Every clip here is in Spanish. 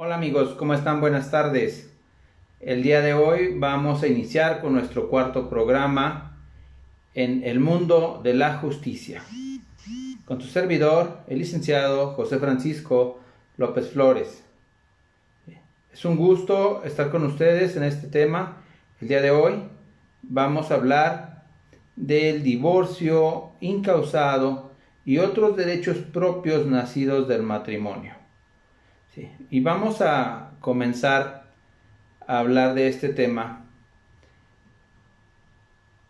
Hola amigos, ¿cómo están? Buenas tardes. El día de hoy vamos a iniciar con nuestro cuarto programa en el mundo de la justicia, con tu servidor, el licenciado José Francisco López Flores. Es un gusto estar con ustedes en este tema. El día de hoy vamos a hablar del divorcio incausado y otros derechos propios nacidos del matrimonio. Sí, y vamos a comenzar a hablar de este tema,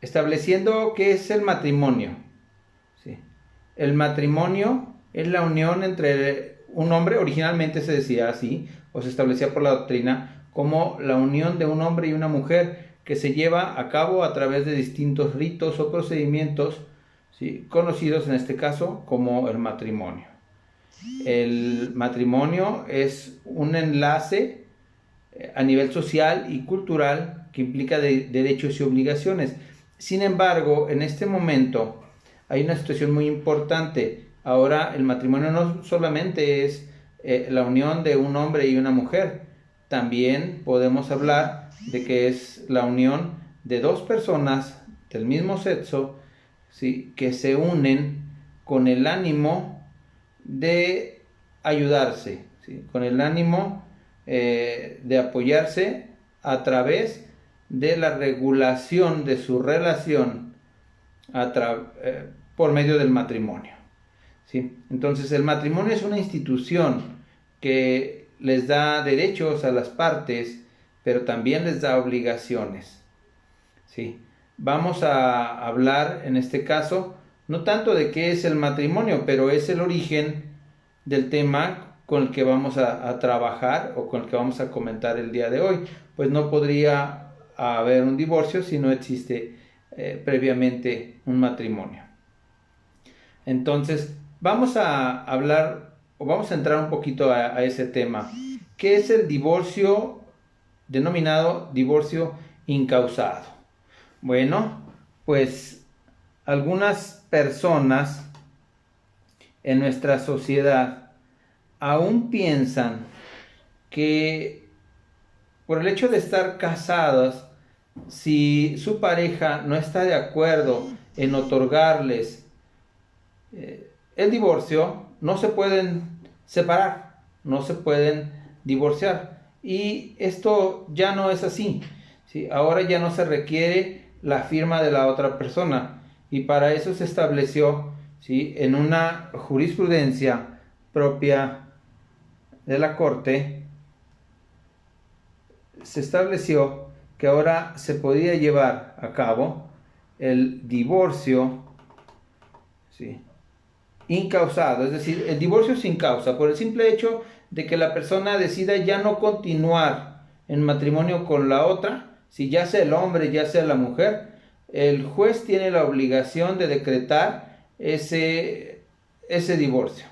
estableciendo qué es el matrimonio. Sí. El matrimonio es la unión entre un hombre, originalmente se decía así, o se establecía por la doctrina, como la unión de un hombre y una mujer que se lleva a cabo a través de distintos ritos o procedimientos, ¿sí?, conocidos en este caso como el matrimonio. El matrimonio es un enlace a nivel social y cultural que implica derechos y obligaciones. Sin embargo, en este momento hay una situación muy importante. Ahora el matrimonio no solamente es la unión de un hombre y una mujer, también podemos hablar de que es la unión de dos personas del mismo sexo, ¿sí?, que se unen con el ánimo de ayudarse, ¿sí?, con el ánimo de apoyarse a través de la regulación de su relación por medio del matrimonio, ¿sí? Entonces el matrimonio es una institución que les da derechos a las partes, pero también les da obligaciones, ¿sí? Vamos a hablar en este caso no tanto de qué es el matrimonio, pero es el origen del tema con el que vamos a trabajar o con el que vamos a comentar el día de hoy. Pues no podría haber un divorcio si no existe previamente un matrimonio. Entonces vamos a hablar o vamos a entrar un poquito a ese tema. ¿Qué es el divorcio denominado divorcio incausado? Bueno, pues algunas personas en nuestra sociedad aún piensan que por el hecho de estar casados, si su pareja no está de acuerdo en otorgarles el divorcio, no se pueden separar, no se pueden divorciar. Y esto ya no es así, ¿sí? Ahora ya no se requiere la firma de la otra persona, y para eso se estableció, ¿sí?, en una jurisprudencia propia de la Corte, se estableció que ahora se podía llevar a cabo el divorcio, ¿sí?, incausado, es decir, el divorcio sin causa, por el simple hecho de que la persona decida ya no continuar en matrimonio con la otra, si ya sea el hombre, ya sea la mujer, el juez tiene la obligación de decretar ese divorcio,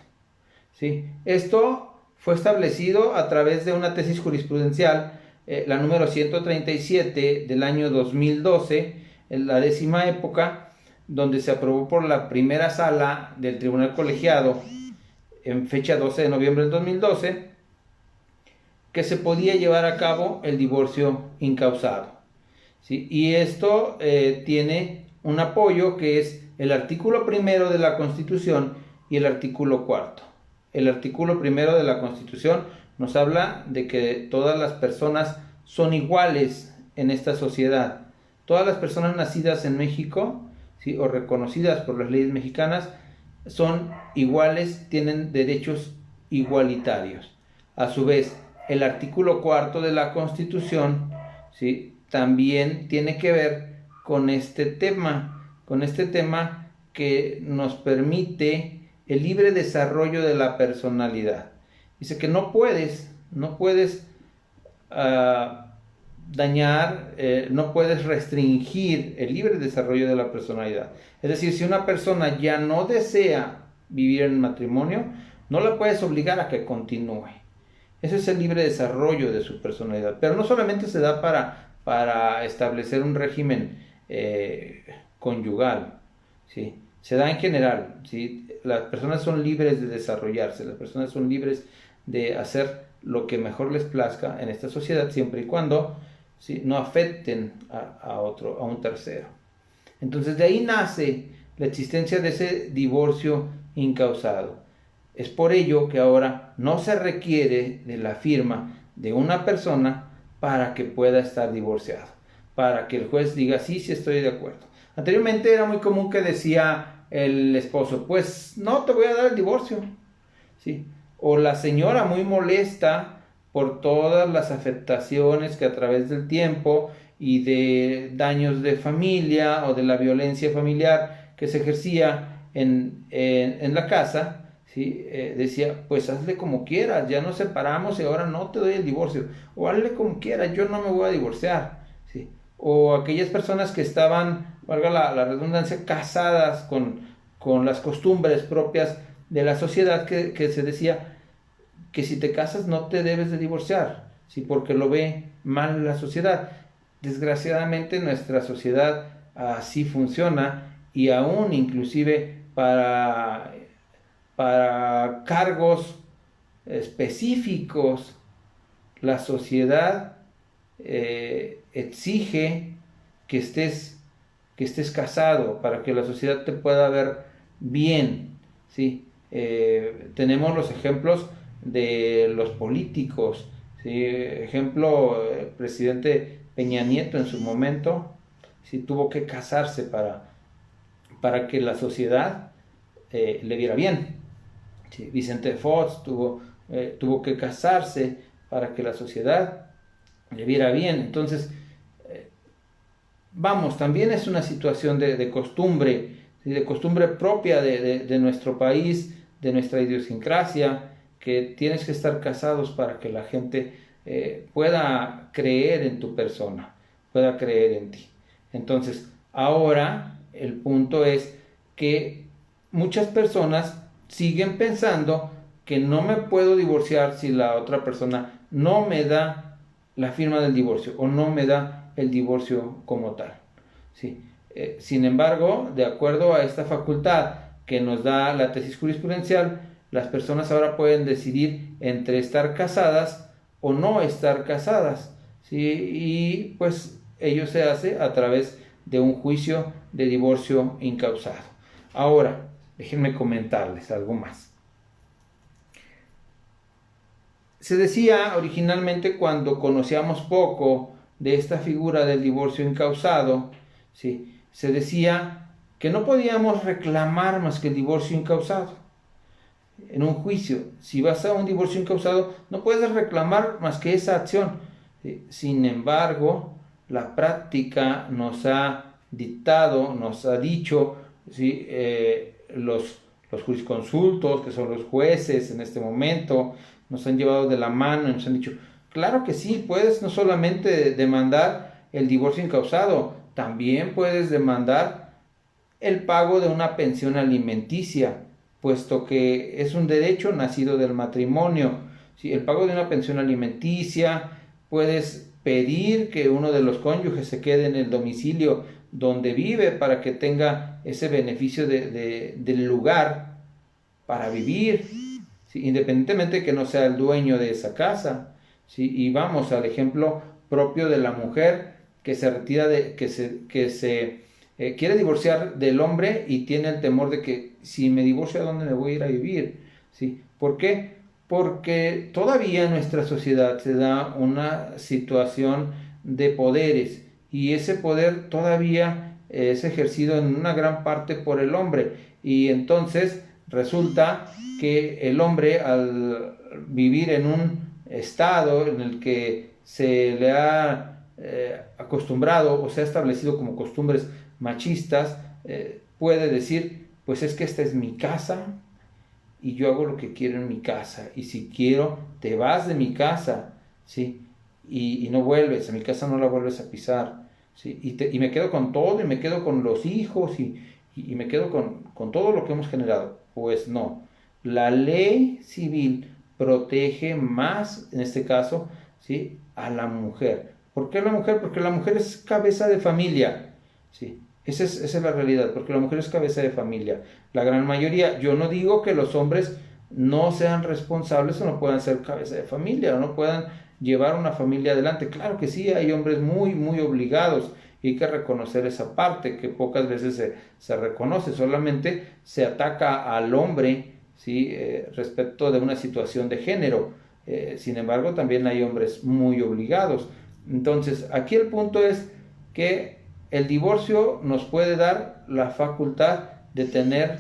¿sí? Esto fue establecido a través de una tesis jurisprudencial, la número 137 del año 2012, en la 10ª época, donde se aprobó por la primera sala del Tribunal Colegiado en fecha 12 de noviembre del 2012, que se podía llevar a cabo el divorcio incausado, ¿sí? Y esto tiene un apoyo que es el artículo primero de la Constitución y el artículo cuarto. El artículo primero de la Constitución nos habla de que todas las personas son iguales en esta sociedad. Todas las personas nacidas en México, ¿sí?, o reconocidas por las leyes mexicanas, son iguales, tienen derechos igualitarios. A su vez, el artículo cuarto de la Constitución, ¿sí?, también tiene que ver con este tema que nos permite el libre desarrollo de la personalidad. Dice que no puedes dañar, no puedes restringir el libre desarrollo de la personalidad. Es decir, si una persona ya no desea vivir en matrimonio, no la puedes obligar a que continúe. Ese es el libre desarrollo de su personalidad. Pero no solamente se da para establecer un régimen conyugal, ¿sí? Se da en general, ¿sí? Las personas son libres de desarrollarse, las personas son libres de hacer lo que mejor les plazca en esta sociedad, siempre y cuando, ¿sí?, no afecten a un tercero. Entonces de ahí nace la existencia de ese divorcio incausado. Es por ello que ahora no se requiere de la firma de una persona para que pueda estar divorciado, para que el juez diga sí, sí estoy de acuerdo. Anteriormente era muy común que decía el esposo, pues no te voy a dar el divorcio, ¿sí? O la señora muy molesta por todas las afectaciones que a través del tiempo y de daños de familia o de la violencia familiar que se ejercía en la casa, ¿sí? Decía, pues hazle como quieras, ya nos separamos y ahora no te doy el divorcio, o hazle como quieras, yo no me voy a divorciar, ¿sí? O aquellas personas que estaban, valga la redundancia, casadas con las costumbres propias de la sociedad, que se decía que si te casas no te debes de divorciar, ¿sí? Porque lo ve mal la sociedad. Desgraciadamente nuestra sociedad así funciona, y aún inclusive para cargos específicos la sociedad exige que estés casado para que la sociedad te pueda ver bien, ¿sí? Tenemos los ejemplos de los políticos, ¿sí? Ejemplo, el presidente Peña Nieto en su momento, ¿sí?, tuvo que casarse para que la sociedad le viera bien, ¿sí? Vicente Fox tuvo que casarse para que la sociedad le viera bien. Entonces, vamos, también es una situación de costumbre, ¿sí?, de costumbre propia de nuestro país, de nuestra idiosincrasia, que tienes que estar casados para que la gente pueda creer en tu persona, pueda creer en ti. Entonces, ahora el punto es que muchas personas siguen pensando que no me puedo divorciar si la otra persona no me da la firma del divorcio o no me da el divorcio como tal, ¿sí? Sin embargo, de acuerdo a esta facultad que nos da la tesis jurisprudencial, las personas ahora pueden decidir entre estar casadas o no estar casadas, ¿sí? Y pues ello se hace a través de un juicio de divorcio incausado. Ahora, déjenme comentarles algo más. Se decía originalmente, cuando conocíamos poco de esta figura del divorcio incausado, ¿sí?, se decía que no podíamos reclamar más que el divorcio incausado. En un juicio, si vas a un divorcio incausado, no puedes reclamar más que esa acción. ¿Sí? Sin embargo, la práctica nos ha dictado, nos ha dicho, ¿sí?, los jurisconsultos, que son los jueces en este momento, nos han llevado de la mano y nos han dicho, claro que sí, puedes no solamente demandar el divorcio incausado, también puedes demandar el pago de una pensión alimenticia, puesto que es un derecho nacido del matrimonio. ¿Sí? El pago de una pensión alimenticia, puedes pedir que uno de los cónyuges se quede en el domicilio donde vive para que tenga ese beneficio del lugar para vivir, ¿sí?, independientemente de que no sea el dueño de esa casa, ¿sí? Y vamos al ejemplo propio de la mujer que se retira, que se quiere divorciar del hombre y tiene el temor de que si me divorcio, ¿a dónde me voy a ir a vivir? ¿Sí? ¿Por qué? Porque todavía en nuestra sociedad se da una situación de poderes, y ese poder todavía es ejercido en una gran parte por el hombre, y entonces resulta que el hombre, al vivir en un estado en el que se le ha acostumbrado o se ha establecido como costumbres machistas, puede decir, pues es que esta es mi casa y yo hago lo que quiero en mi casa, y si quiero te vas de mi casa, ¿sí?, y no vuelves, a mi casa no la vuelves a pisar, ¿sí?, y me quedo con todo, y me quedo con los hijos, y me quedo con todo lo que hemos generado. Pues no, la ley civil protege más, en este caso, ¿sí?, a la mujer. ¿Por qué la mujer? Porque la mujer es cabeza de familia, ¿sí? Esa es la realidad, porque la mujer es cabeza de familia. La gran mayoría, yo no digo que los hombres no sean responsables o no puedan ser cabeza de familia o no puedan llevar una familia adelante. Claro que sí, hay hombres muy, muy obligados y hay que reconocer esa parte que pocas veces se reconoce, solamente se ataca al hombre, ¿sí? Respecto de una situación de género. Sin embargo, también hay hombres muy obligados. Entonces, aquí el punto es que el divorcio nos puede dar la facultad de tener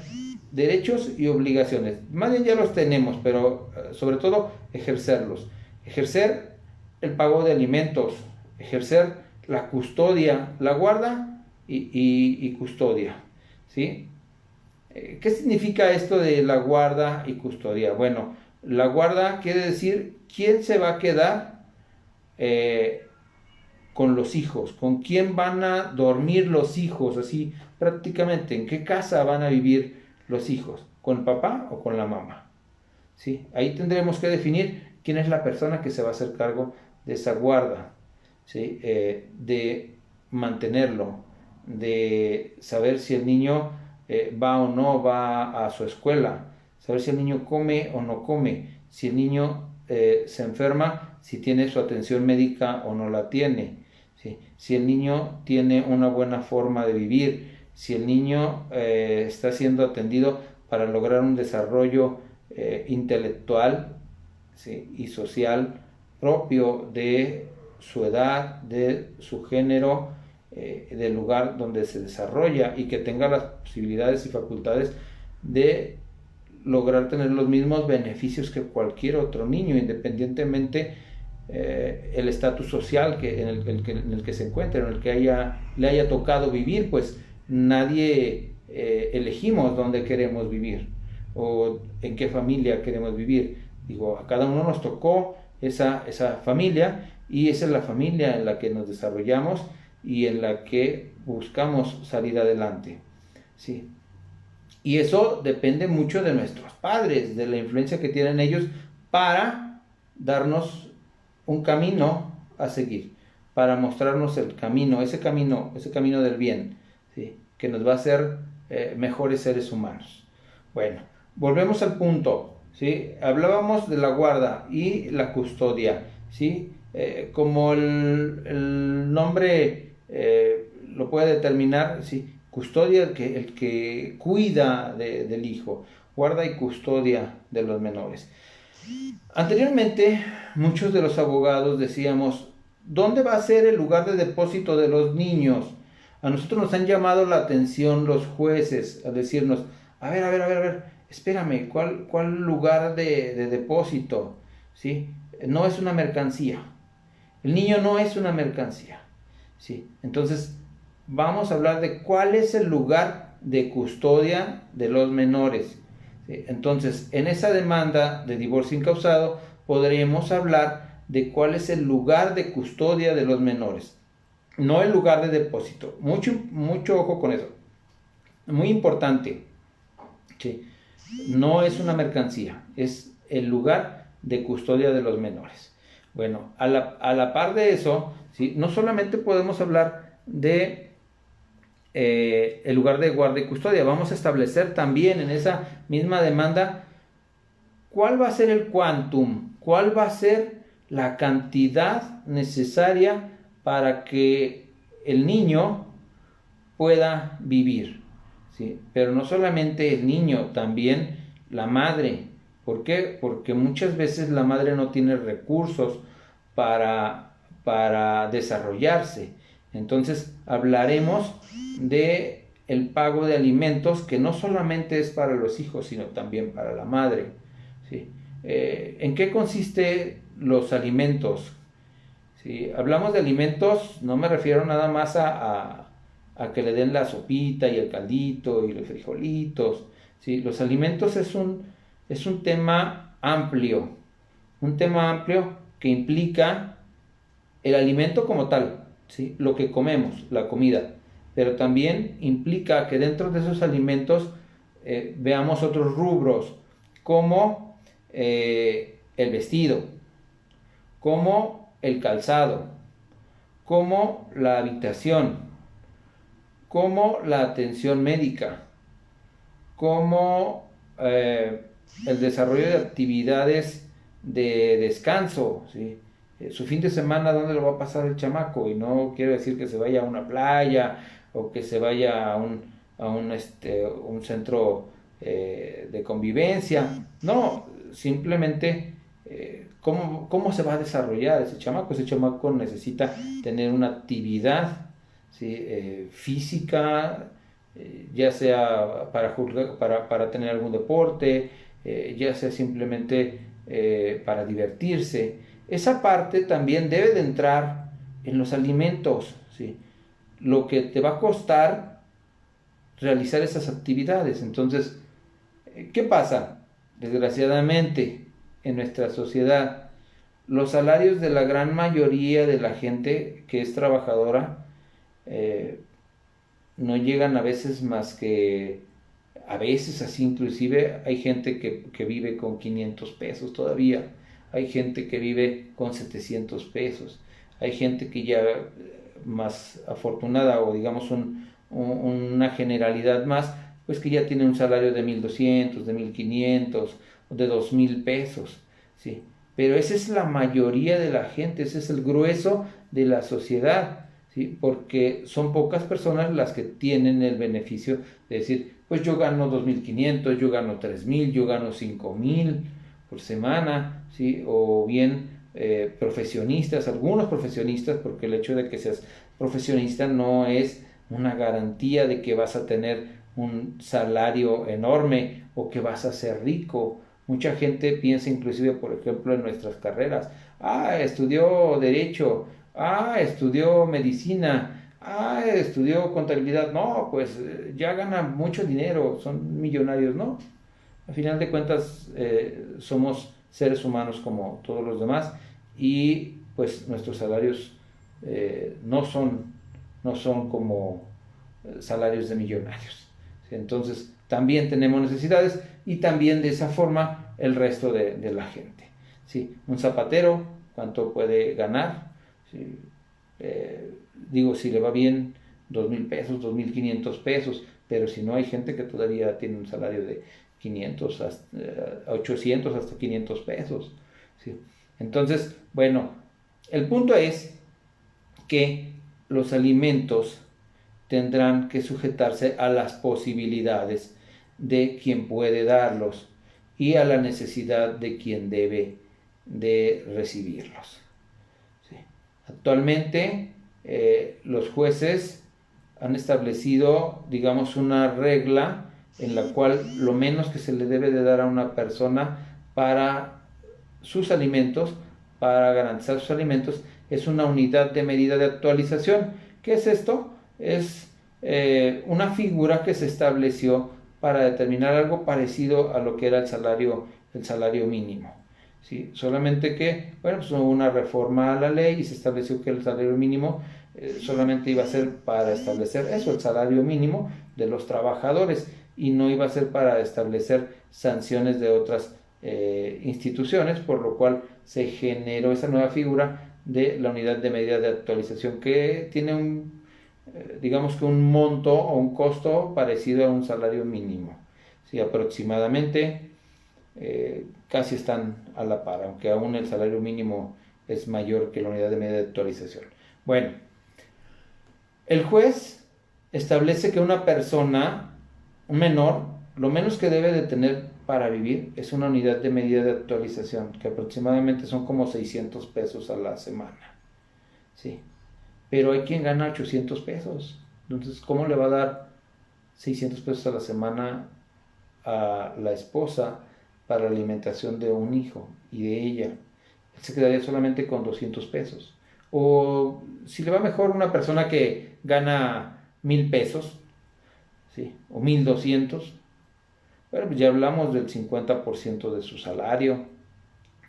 derechos y obligaciones. Más bien ya los tenemos, pero sobre todo ejercerlos. Ejercer el pago de alimentos, ejercer la custodia, la guarda y custodia. ¿Sí? ¿Qué significa esto de la guarda y custodia? Bueno, la guarda quiere decir quién se va a quedar con los hijos, con quién van a dormir los hijos, así prácticamente, en qué casa van a vivir los hijos, con el papá o con la mamá. ¿Sí? Ahí tendremos que definir quién es la persona que se va a hacer cargo de esa guarda, ¿sí? De mantenerlo, de saber si el niño va o no va a su escuela, saber si el niño come o no come, si el niño se enferma, si tiene su atención médica o no la tiene, ¿sí? Si el niño tiene una buena forma de vivir, si el niño está siendo atendido para lograr un desarrollo intelectual, ¿sí? Y social propio de su edad, de su género, del lugar donde se desarrolla y que tenga las posibilidades y facultades de lograr tener los mismos beneficios que cualquier otro niño, independientemente el estatus social en el que se encuentre, en el que le haya tocado vivir, pues nadie elegimos dónde queremos vivir o en qué familia queremos vivir. Digo, a cada uno nos tocó esa familia y esa es la familia en la que nos desarrollamos y en la que buscamos salir adelante. ¿Sí? Y eso depende mucho de nuestros padres, de la influencia que tienen ellos para darnos un camino a seguir, para mostrarnos el camino, ese camino del bien, ¿sí? Que nos va a hacer mejores seres humanos. Bueno, volvemos al punto, ¿sí? Hablábamos de la guarda y la custodia, ¿sí? Como el nombre lo puede determinar, ¿sí? Custodia, el que cuida del hijo, guarda y custodia de los menores. Anteriormente, muchos de los abogados decíamos, ¿dónde va a ser el lugar de depósito de los niños? A nosotros nos han llamado la atención los jueces a decirnos, a ver, espérame, ¿cuál lugar de depósito? ¿Sí? No es una mercancía. El niño no es una mercancía. ¿Sí? Entonces, vamos a hablar de cuál es el lugar de custodia de los menores. ¿Sí? Entonces, en esa demanda de divorcio incausado, podremos hablar de cuál es el lugar de custodia de los menores, no el lugar de depósito. Mucho ojo con eso. Muy importante. ¿Sí? No es una mercancía, es el lugar de custodia de los menores. Bueno, a la par de eso, ¿sí? No solamente podemos hablar de el lugar de guarda y custodia, vamos a establecer también en esa misma demanda cuál va a ser el quantum, cuál va a ser la cantidad necesaria para que el niño pueda vivir, ¿sí? Pero no solamente el niño, también la madre. ¿Por qué? Porque muchas veces la madre no tiene recursos para desarrollarse. Entonces hablaremos de el pago de alimentos que no solamente es para los hijos, sino también para la madre. ¿Sí? ¿En qué consiste los alimentos? ¿Sí? Hablamos de alimentos, no me refiero nada más a que le den la sopita y el caldito y los frijolitos. ¿Sí? Los alimentos es un tema amplio, que implica el alimento como tal, ¿sí? Lo que comemos, la comida, pero también implica que dentro de esos alimentos veamos otros rubros, como el vestido, como el calzado, como la habitación, como la atención médica, como el desarrollo de actividades de descanso, ¿sí? Su fin de semana, ¿dónde lo va a pasar el chamaco? Y no quiero decir que se vaya a una playa o que se vaya un centro de convivencia. No, simplemente ¿cómo se va a desarrollar ese chamaco? Ese chamaco necesita tener una actividad, ¿sí? Física, ya sea para tener algún deporte, ya sea simplemente para divertirse. Esa parte también debe de entrar en los alimentos, ¿sí? Lo que te va a costar realizar esas actividades. Entonces, ¿qué pasa? Desgraciadamente, en nuestra sociedad, los salarios de la gran mayoría de la gente que es trabajadora eh, no llegan a veces más que, a veces así inclusive, hay gente que vive con 500 pesos todavía, hay gente que vive con 700 pesos, hay gente que ya más afortunada o digamos una generalidad más, pues que ya tiene un salario de 1,200, de 1,500, de 2,000 pesos, ¿sí? Pero esa es la mayoría de la gente, ese es el grueso de la sociedad, ¿sí? Porque son pocas personas las que tienen el beneficio de decir, pues yo gano 2,500, yo gano 3,000, yo gano 5,000 por semana, ¿sí? O bien profesionistas, algunos profesionistas, porque el hecho de que seas profesionista no es una garantía de que vas a tener un salario enorme o que vas a ser rico. Mucha gente piensa inclusive, por ejemplo, en nuestras carreras, estudió derecho, estudió medicina, estudió contabilidad, no, pues ya gana mucho dinero, son millonarios, ¿no? Al final de cuentas somos seres humanos como todos los demás y pues nuestros salarios no son como salarios de millonarios. ¿Sí? Entonces también tenemos necesidades y también de esa forma el resto de la gente. ¿Sí? Un zapatero, ¿cuánto puede ganar? ¿Sí? Digo, si le va bien, 2,000 pesos, 2,500 pesos, pero si no, hay gente que todavía tiene un salario de 500 hasta 800 hasta 500 pesos. ¿Sí? Entonces, bueno, el punto es que los alimentos tendrán que sujetarse a las posibilidades de quien puede darlos y a la necesidad de quien debe de recibirlos. ¿Sí? Actualmente los jueces han establecido, digamos, una regla en la cual lo menos que se le debe de dar a una persona para sus alimentos, para garantizar sus alimentos, es una unidad de medida de actualización. ¿Qué es esto? Es una figura que se estableció para determinar algo parecido a lo que era el salario mínimo. ¿Sí? Solamente que, bueno, pues hubo una reforma a la ley y se estableció que el salario mínimo solamente iba a ser para establecer eso, el salario mínimo de los trabajadores, y no iba a ser para establecer sanciones de otras instituciones, por lo cual se generó esa nueva figura de la unidad de medida de actualización que tiene digamos que un monto o un costo parecido a un salario mínimo. Sí, aproximadamente casi están a la par, aunque aún el salario mínimo es mayor que la unidad de medida de actualización. Bueno, el juez establece que una persona, un menor, lo menos que debe de tener para vivir es una unidad de medida de actualización, que aproximadamente son como 600 pesos a la semana. Sí. Pero hay quien gana 800 pesos. Entonces, ¿cómo le va a dar 600 pesos a la semana a la esposa para la alimentación de un hijo y de ella? Él se quedaría solamente con 200 pesos. O si le va mejor una persona que gana 1,000 pesos, ¿sí? O 1,200, bueno, pues ya hablamos del 50% de su salario.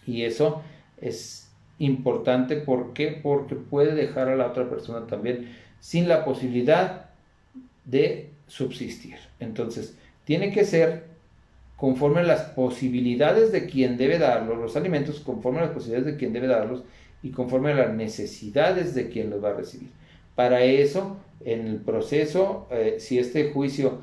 Y eso es importante. ¿Por qué? Porque puede dejar a la otra persona también sin la posibilidad de subsistir. Entonces, tiene que ser conforme a las posibilidades de quien debe darlos, los alimentos conforme a las posibilidades de quien debe darlos y conforme a las necesidades de quien los va a recibir. Para eso, en el proceso, si este juicio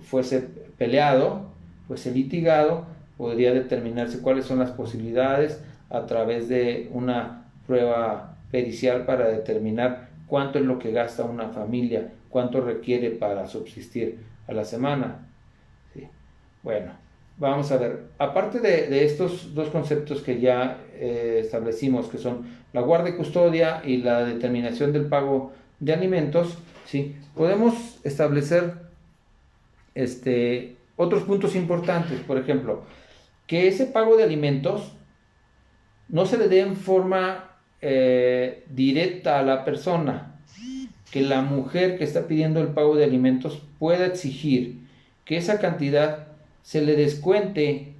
fuese peleado, fuese litigado, podría determinarse cuáles son las posibilidades a través de una prueba pericial para determinar cuánto es lo que gasta una familia, cuánto requiere para subsistir a la semana. ¿Sí? Bueno, vamos a ver, aparte de estos dos conceptos que ya establecimos, que son la guarda y custodia y la determinación del pago de alimentos, ¿sí? Podemos establecer otros puntos importantes. Por ejemplo, que ese pago de alimentos no se le dé en forma directa a la persona, que la mujer que está pidiendo el pago de alimentos pueda exigir que esa cantidad se le descuente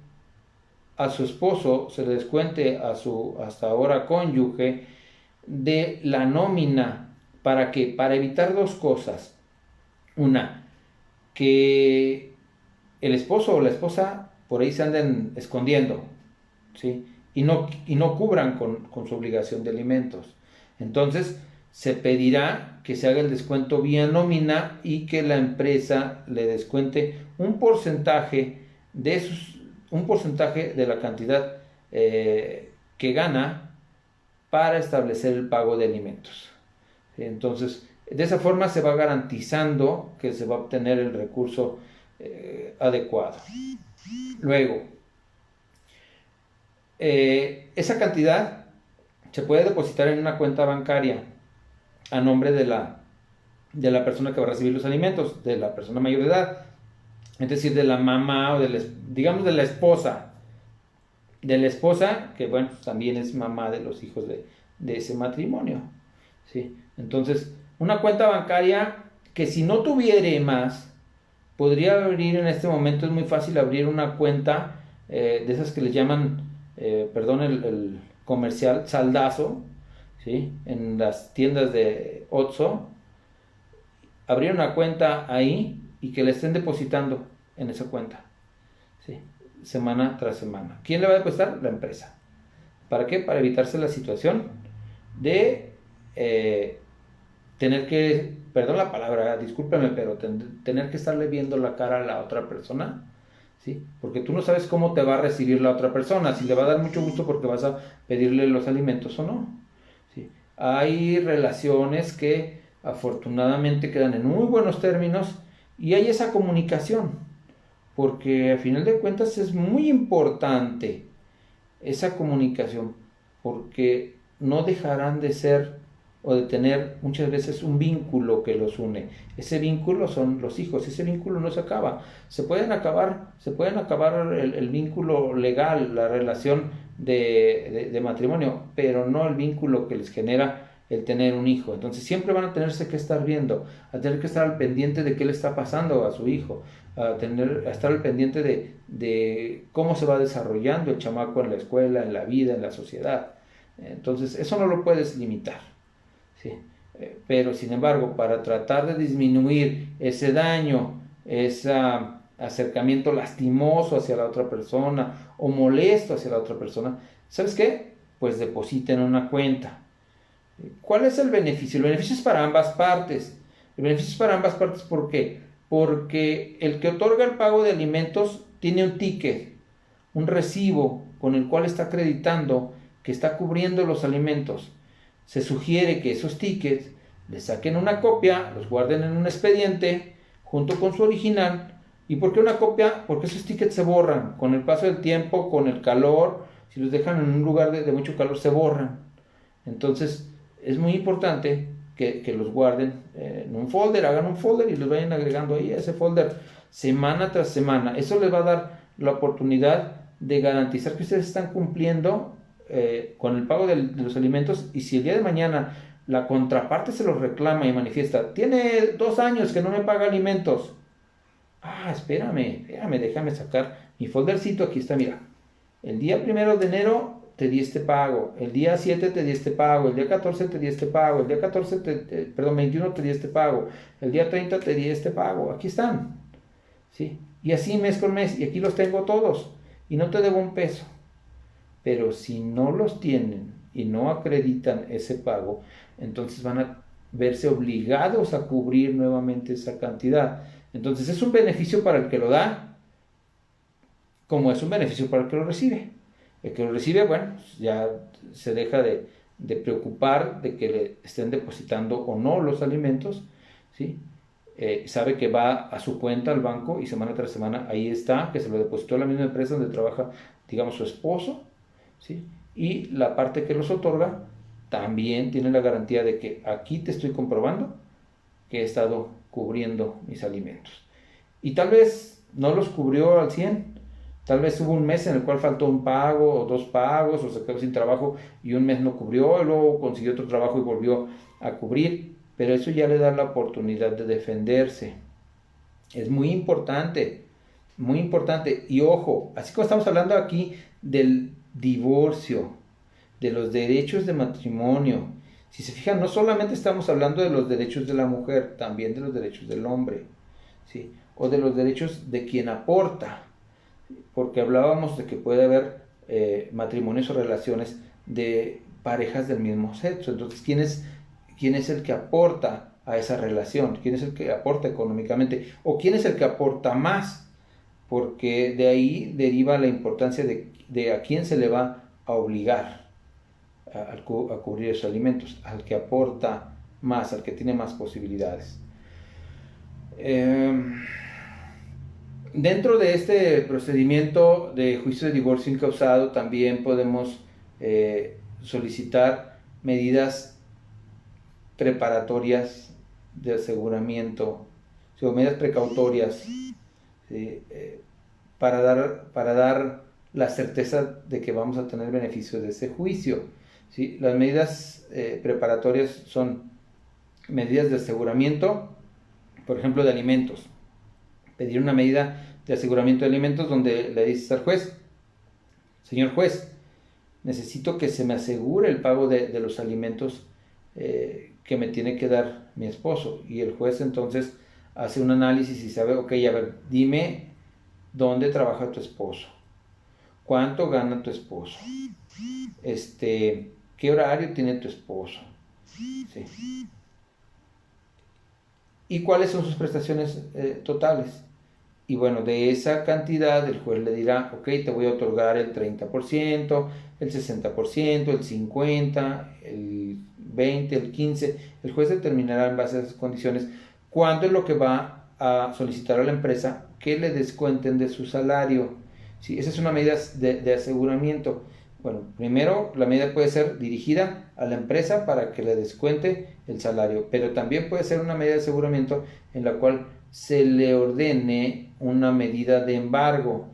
a su esposo, se le descuente a su hasta ahora cónyuge de la nómina. ¿Para qué? Para evitar dos cosas. Una, que el esposo o la esposa por ahí se anden escondiendo, ¿sí? Y no cubran con su obligación de alimentos. Entonces, se pedirá que se haga el descuento vía nómina y que la empresa le descuente un porcentaje de la cantidad que gana para establecer el pago de alimentos. Entonces, de esa forma se va garantizando que se va a obtener el recurso adecuado. Luego, esa cantidad se puede depositar en una cuenta bancaria a nombre de la persona que va a recibir los alimentos, de la persona mayor de edad, es decir, de la mamá o digamos de la esposa, que bueno, también es mamá de los hijos de ese matrimonio, ¿sí? Entonces, una cuenta bancaria que si no tuviere más, podría abrir en este momento, es muy fácil abrir una cuenta de esas que les llaman, perdón el comercial, saldazo, ¿sí? En las tiendas de Oxxo, abrir una cuenta ahí y que le estén depositando en esa cuenta, ¿sí? Semana tras semana. ¿Quién le va a depositar? La empresa. ¿Para qué? Para evitarse la situación de tener que, perdón la palabra, discúlpeme, pero tener que estarle viendo la cara a la otra persona, ¿sí? Porque tú no sabes cómo te va a recibir la otra persona, si le va a dar mucho gusto porque vas a pedirle los alimentos o no, ¿sí? Hay relaciones que afortunadamente quedan en muy buenos términos y hay esa comunicación, porque a final de cuentas es muy importante esa comunicación, porque no dejarán de ser o de tener muchas veces un vínculo que los une. Ese vínculo son los hijos, ese vínculo no se acaba. Se pueden acabar el vínculo legal, la relación de matrimonio, pero no el vínculo que les genera el tener un hijo. Entonces siempre van a tenerse que estar viendo, a tener que estar al pendiente de qué le está pasando a su hijo, a estar al pendiente de cómo se va desarrollando el chamaco en la escuela, en la vida, en la sociedad. Entonces eso no lo puedes limitar, ¿sí? Pero sin embargo, para tratar de disminuir ese daño, ese acercamiento lastimoso hacia la otra persona o molesto hacia la otra persona, ¿sabes qué? Pues deposita en una cuenta. ¿Cuál es el beneficio? El beneficio es para ambas partes. El beneficio es para ambas partes, ¿por qué? Porque el que otorga el pago de alimentos tiene un ticket, un recibo con el cual está acreditando que está cubriendo los alimentos. Se sugiere que esos tickets le saquen una copia, los guarden en un expediente junto con su original. ¿Y por qué una copia? Porque esos tickets se borran con el paso del tiempo, con el calor. Si los dejan en un lugar de mucho calor, se borran. Entonces, es muy importante que los guarden en un folder, hagan un folder y los vayan agregando ahí a ese folder semana tras semana. Eso les va a dar la oportunidad de garantizar que ustedes están cumpliendo con el pago de los alimentos, y si el día de mañana la contraparte se los reclama y manifiesta, tiene 2 años que no me paga alimentos, espérame, déjame sacar mi foldercito, aquí está, mira, el día 1 de enero te di este pago, el día 7 te di este pago, el día 14 te di este pago, el día 21 te di este pago, el día 30 te di este pago, aquí están, ¿sí? Y así mes con mes, y aquí los tengo todos, y no te debo un peso. Pero si no los tienen y no acreditan ese pago, entonces van a verse obligados a cubrir nuevamente esa cantidad. Entonces es un beneficio para el que lo da, como es un beneficio para el que lo recibe. El que lo recibe, bueno, ya se deja de preocupar de que le estén depositando o no los alimentos, ¿sí? Sabe que va a su cuenta al banco y semana tras semana ahí está, que se lo depositó a la misma empresa donde trabaja, digamos, su esposo, ¿sí? Y la parte que los otorga también tiene la garantía de que aquí te estoy comprobando que he estado cubriendo mis alimentos. Y tal vez no los cubrió al 100, tal vez hubo un mes en el cual faltó un pago o dos pagos o se quedó sin trabajo y un mes no cubrió y luego consiguió otro trabajo y volvió a cubrir, pero eso ya le da la oportunidad de defenderse. Es muy importante. Y ojo, así como estamos hablando aquí del divorcio, de los derechos de matrimonio, si se fijan, no solamente estamos hablando de los derechos de la mujer, también de los derechos del hombre, ¿sí? O de los derechos de quien aporta, porque hablábamos de que puede haber matrimonios o relaciones de parejas del mismo sexo. Entonces, quién es el que aporta a esa relación? ¿Quién es el que aporta económicamente? ¿O quién es el que aporta más? Porque de ahí deriva la importancia de a quién se le va a obligar a cubrir esos alimentos, al que aporta más, al que tiene más posibilidades. Dentro de este procedimiento de juicio de divorcio incausado también podemos solicitar medidas preparatorias de aseguramiento, o medidas precautorias, ¿sí? Para dar la certeza de que vamos a tener beneficios de ese juicio, ¿sí? Las medidas preparatorias son medidas de aseguramiento, por ejemplo, de alimentos. Pedir una medida de aseguramiento de alimentos donde le dices al juez: señor juez, necesito que se me asegure el pago de los alimentos que me tiene que dar mi esposo. Y el juez entonces hace un análisis y sabe, ok, a ver, dime dónde trabaja tu esposo, cuánto gana tu esposo, qué horario tiene tu esposo, ¿sí? Y cuáles son sus prestaciones totales. Y bueno, de esa cantidad el juez le dirá, ok, te voy a otorgar el 30%, el 60%, el 50%, el 20%, el 15%. El juez determinará en base a esas condiciones cuánto es lo que va a solicitar a la empresa que le descuenten de su salario. ¿Sí? Esa es una medida de aseguramiento. Bueno, primero la medida puede ser dirigida a la empresa para que le descuente el salario, pero también puede ser una medida de aseguramiento en la cual se le ordene una medida de embargo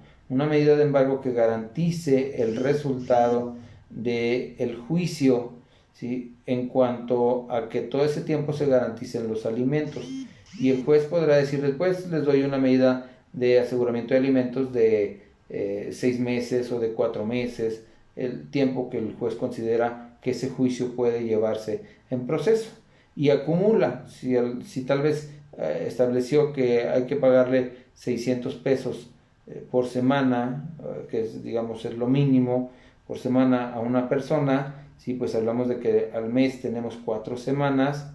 que garantice el resultado del juicio, ¿sí? En cuanto a que todo ese tiempo se garanticen los alimentos. Y el juez podrá decir después, les doy una medida de aseguramiento de alimentos de 6 meses o de 4 meses, el tiempo que el juez considera que ese juicio puede llevarse en proceso. Y acumula, si tal vez estableció que hay que pagarle 600 pesos por semana, que es, digamos, es lo mínimo por semana a una persona, ¿sí? Pues hablamos de que al mes tenemos 4 semanas,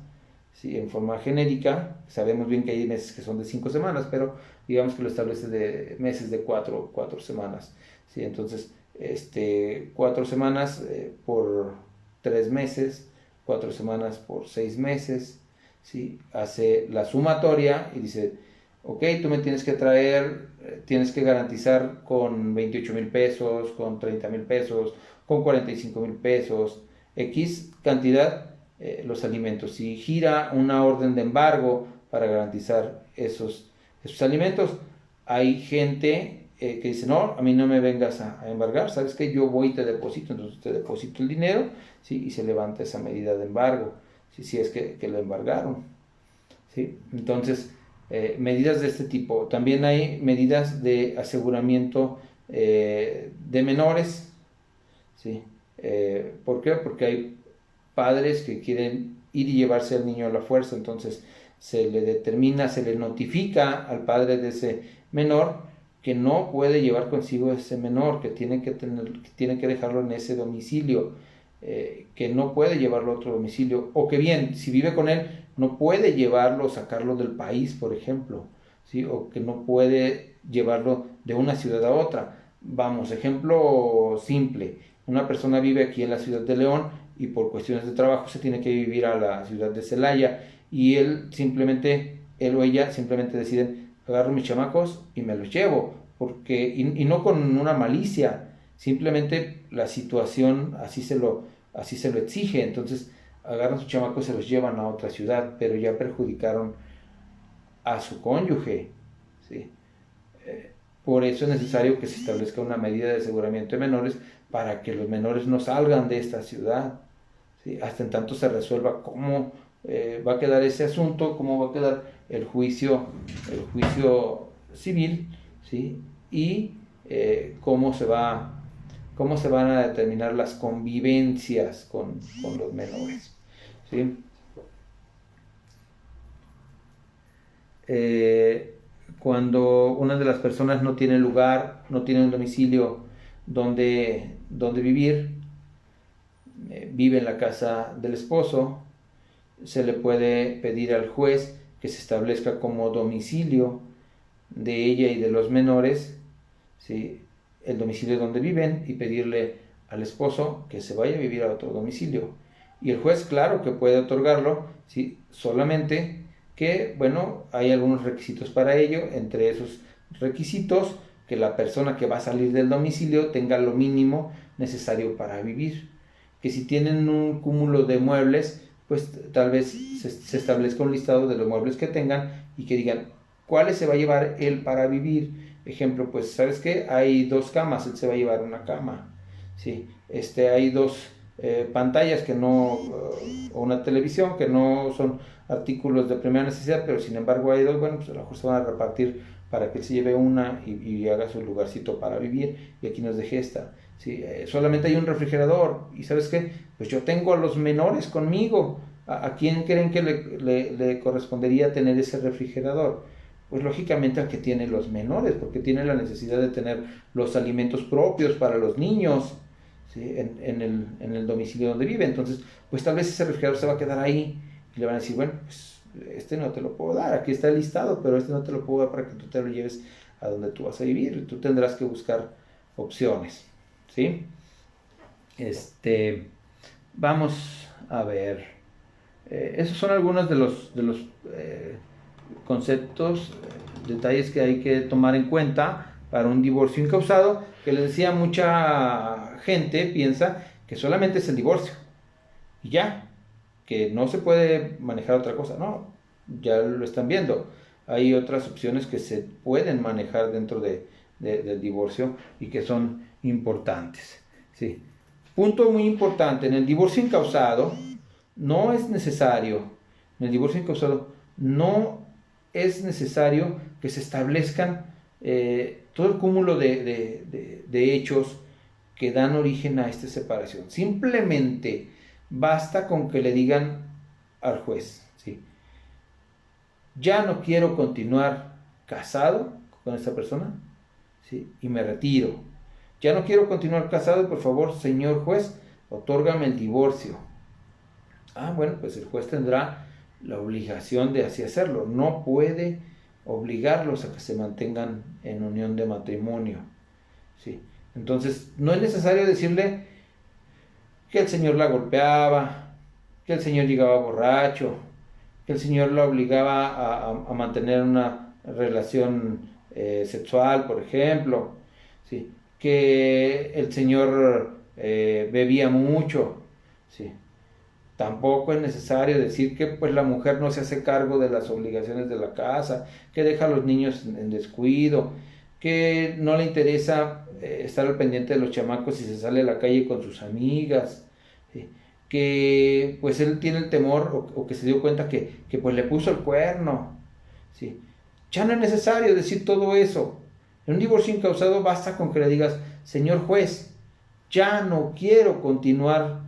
¿sí? En forma genérica, sabemos bien que hay meses que son de 5 semanas, pero digamos que lo establece de meses de 4 semanas, ¿sí? Entonces, 4 semanas por 3 meses, 4 semanas por 6 meses, ¿sí? Hace la sumatoria y dice, ok, tú me tienes que traer, tienes que garantizar con 28,000 pesos, con 30,000 pesos, con 45,000 pesos, X cantidad, los alimentos. Si gira una orden de embargo para garantizar esos alimentos, hay gente que dice, no, a mí no me vengas a embargar, sabes que yo voy y te deposito, entonces te deposito el dinero, ¿sí? Y se levanta esa medida de embargo, si es que lo embargaron, ¿sí? Entonces, medidas de este tipo. También hay medidas de aseguramiento de menores, ¿sí? ¿Por qué? Porque hay padres que quieren ir y llevarse al niño a la fuerza, entonces se le notifica al padre de ese menor que no puede llevar consigo ese menor, que tiene que dejarlo en ese domicilio, que no puede llevarlo a otro domicilio, o que bien, si vive con él, no puede llevarlo o sacarlo del país, por ejemplo, ¿sí? O que no puede llevarlo de una ciudad a otra. Vamos, ejemplo simple. Una persona vive aquí en la ciudad de León y por cuestiones de trabajo se tiene que vivir a la ciudad de Celaya y él o ella simplemente deciden, agarro mis chamacos y me los llevo, y no con una malicia, simplemente la situación así se lo exige, entonces agarran sus chamacos y se los llevan a otra ciudad, pero ya perjudicaron a su cónyuge, ¿sí? Por eso es necesario que se establezca una medida de aseguramiento de menores para que los menores no salgan de esta ciudad, ¿sí? Hasta en tanto se resuelva cómo va a quedar ese asunto, cómo va a quedar el juicio civil, ¿sí? Y cómo se van a determinar las convivencias con los menores, ¿sí? Cuando una de las personas no tiene lugar, no tiene un domicilio donde vivir, vive en la casa del esposo, se le puede pedir al juez que se establezca como domicilio de ella y de los menores, ¿sí? El domicilio donde viven y pedirle al esposo que se vaya a vivir a otro domicilio. Y el juez, claro que puede otorgarlo, ¿sí? Solamente que, bueno, hay algunos requisitos para ello, entre esos requisitos que la persona que va a salir del domicilio tenga lo mínimo necesario para vivir, que si tienen un cúmulo de muebles, pues tal vez se establezca un listado de los muebles que tengan y que digan cuáles se va a llevar él para vivir. Ejemplo, pues, ¿sabes qué? Hay 2 camas, él se va a llevar una cama, ¿sí? Hay 2 pantallas que no, o una televisión que no son artículos de primera necesidad, pero sin embargo hay 2, bueno, pues a lo mejor se van a repartir para que él se lleve una y haga su lugarcito para vivir y aquí nos deje esta. ¿Sí? Solamente hay un refrigerador y ¿sabes qué? Pues yo tengo a los menores conmigo. ¿A quién creen que le correspondería tener ese refrigerador? Pues lógicamente al que tiene los menores, porque tiene la necesidad de tener los alimentos propios para los niños, ¿sí? En el domicilio donde vive. Entonces, pues tal vez ese refrigerador se va a quedar ahí y le van a decir, bueno, pues este no te lo puedo dar, aquí está el listado, pero este no te lo puedo dar para que tú te lo lleves a donde tú vas a vivir. Tú tendrás que buscar opciones, ¿sí? Vamos a ver. Esos son algunos de los conceptos, detalles que hay que tomar en cuenta para un divorcio incausado, que les decía, mucha gente piensa que solamente es el divorcio y ya, que no se puede manejar otra cosa. No, ya lo están viendo. Hay otras opciones que se pueden manejar dentro del divorcio y que son importantes. ¿Sí? Punto muy importante, en el divorcio incausado no es necesario, en el divorcio incausado no es necesario que se establezcan todo el cúmulo de hechos que dan origen a esta separación. Simplemente basta con que le digan al juez, ¿sí? Ya no quiero continuar casado con esta persona, ¿sí? Y me retiro. Ya no quiero continuar casado, por favor, señor juez, otórgame el divorcio. Ah, bueno, pues el juez tendrá la obligación de así hacerlo. No puede obligarlos a que se mantengan en unión de matrimonio, ¿sí? Entonces, no es necesario decirle que el señor la golpeaba, que el señor llegaba borracho, que el señor la obligaba a mantener una relación sexual, por ejemplo, ¿sí? Que el señor bebía mucho, ¿sí? Tampoco es necesario decir que pues la mujer no se hace cargo de las obligaciones de la casa, que deja a los niños en descuido, que no le interesa estar al pendiente de los chamacos si se sale a la calle con sus amigas, ¿sí? Que pues él tiene el temor o que se dio cuenta que pues le puso el cuerno, ¿sí? Ya no es necesario decir todo eso. En un divorcio incausado basta con que le digas, señor juez, ya no quiero continuar,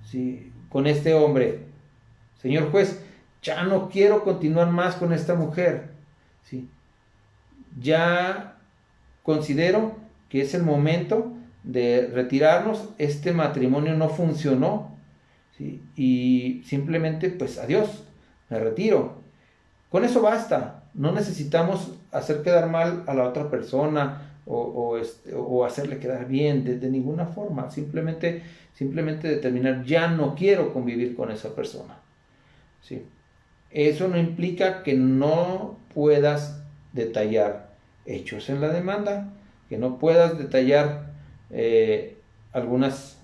¿sí?, con este hombre. Señor juez, ya no quiero continuar más con esta mujer, ¿sí? Ya considero que es el momento de retirarnos, este matrimonio no funcionó, ¿sí? Y simplemente, pues adiós, me retiro. Con eso basta, no necesitamos hacer quedar mal a la otra persona, o hacerle quedar bien, de ninguna forma, simplemente determinar, ya no quiero convivir con esa persona, ¿sí? Eso no implica que no puedas detallar hechos en la demanda, que no puedas detallar algunas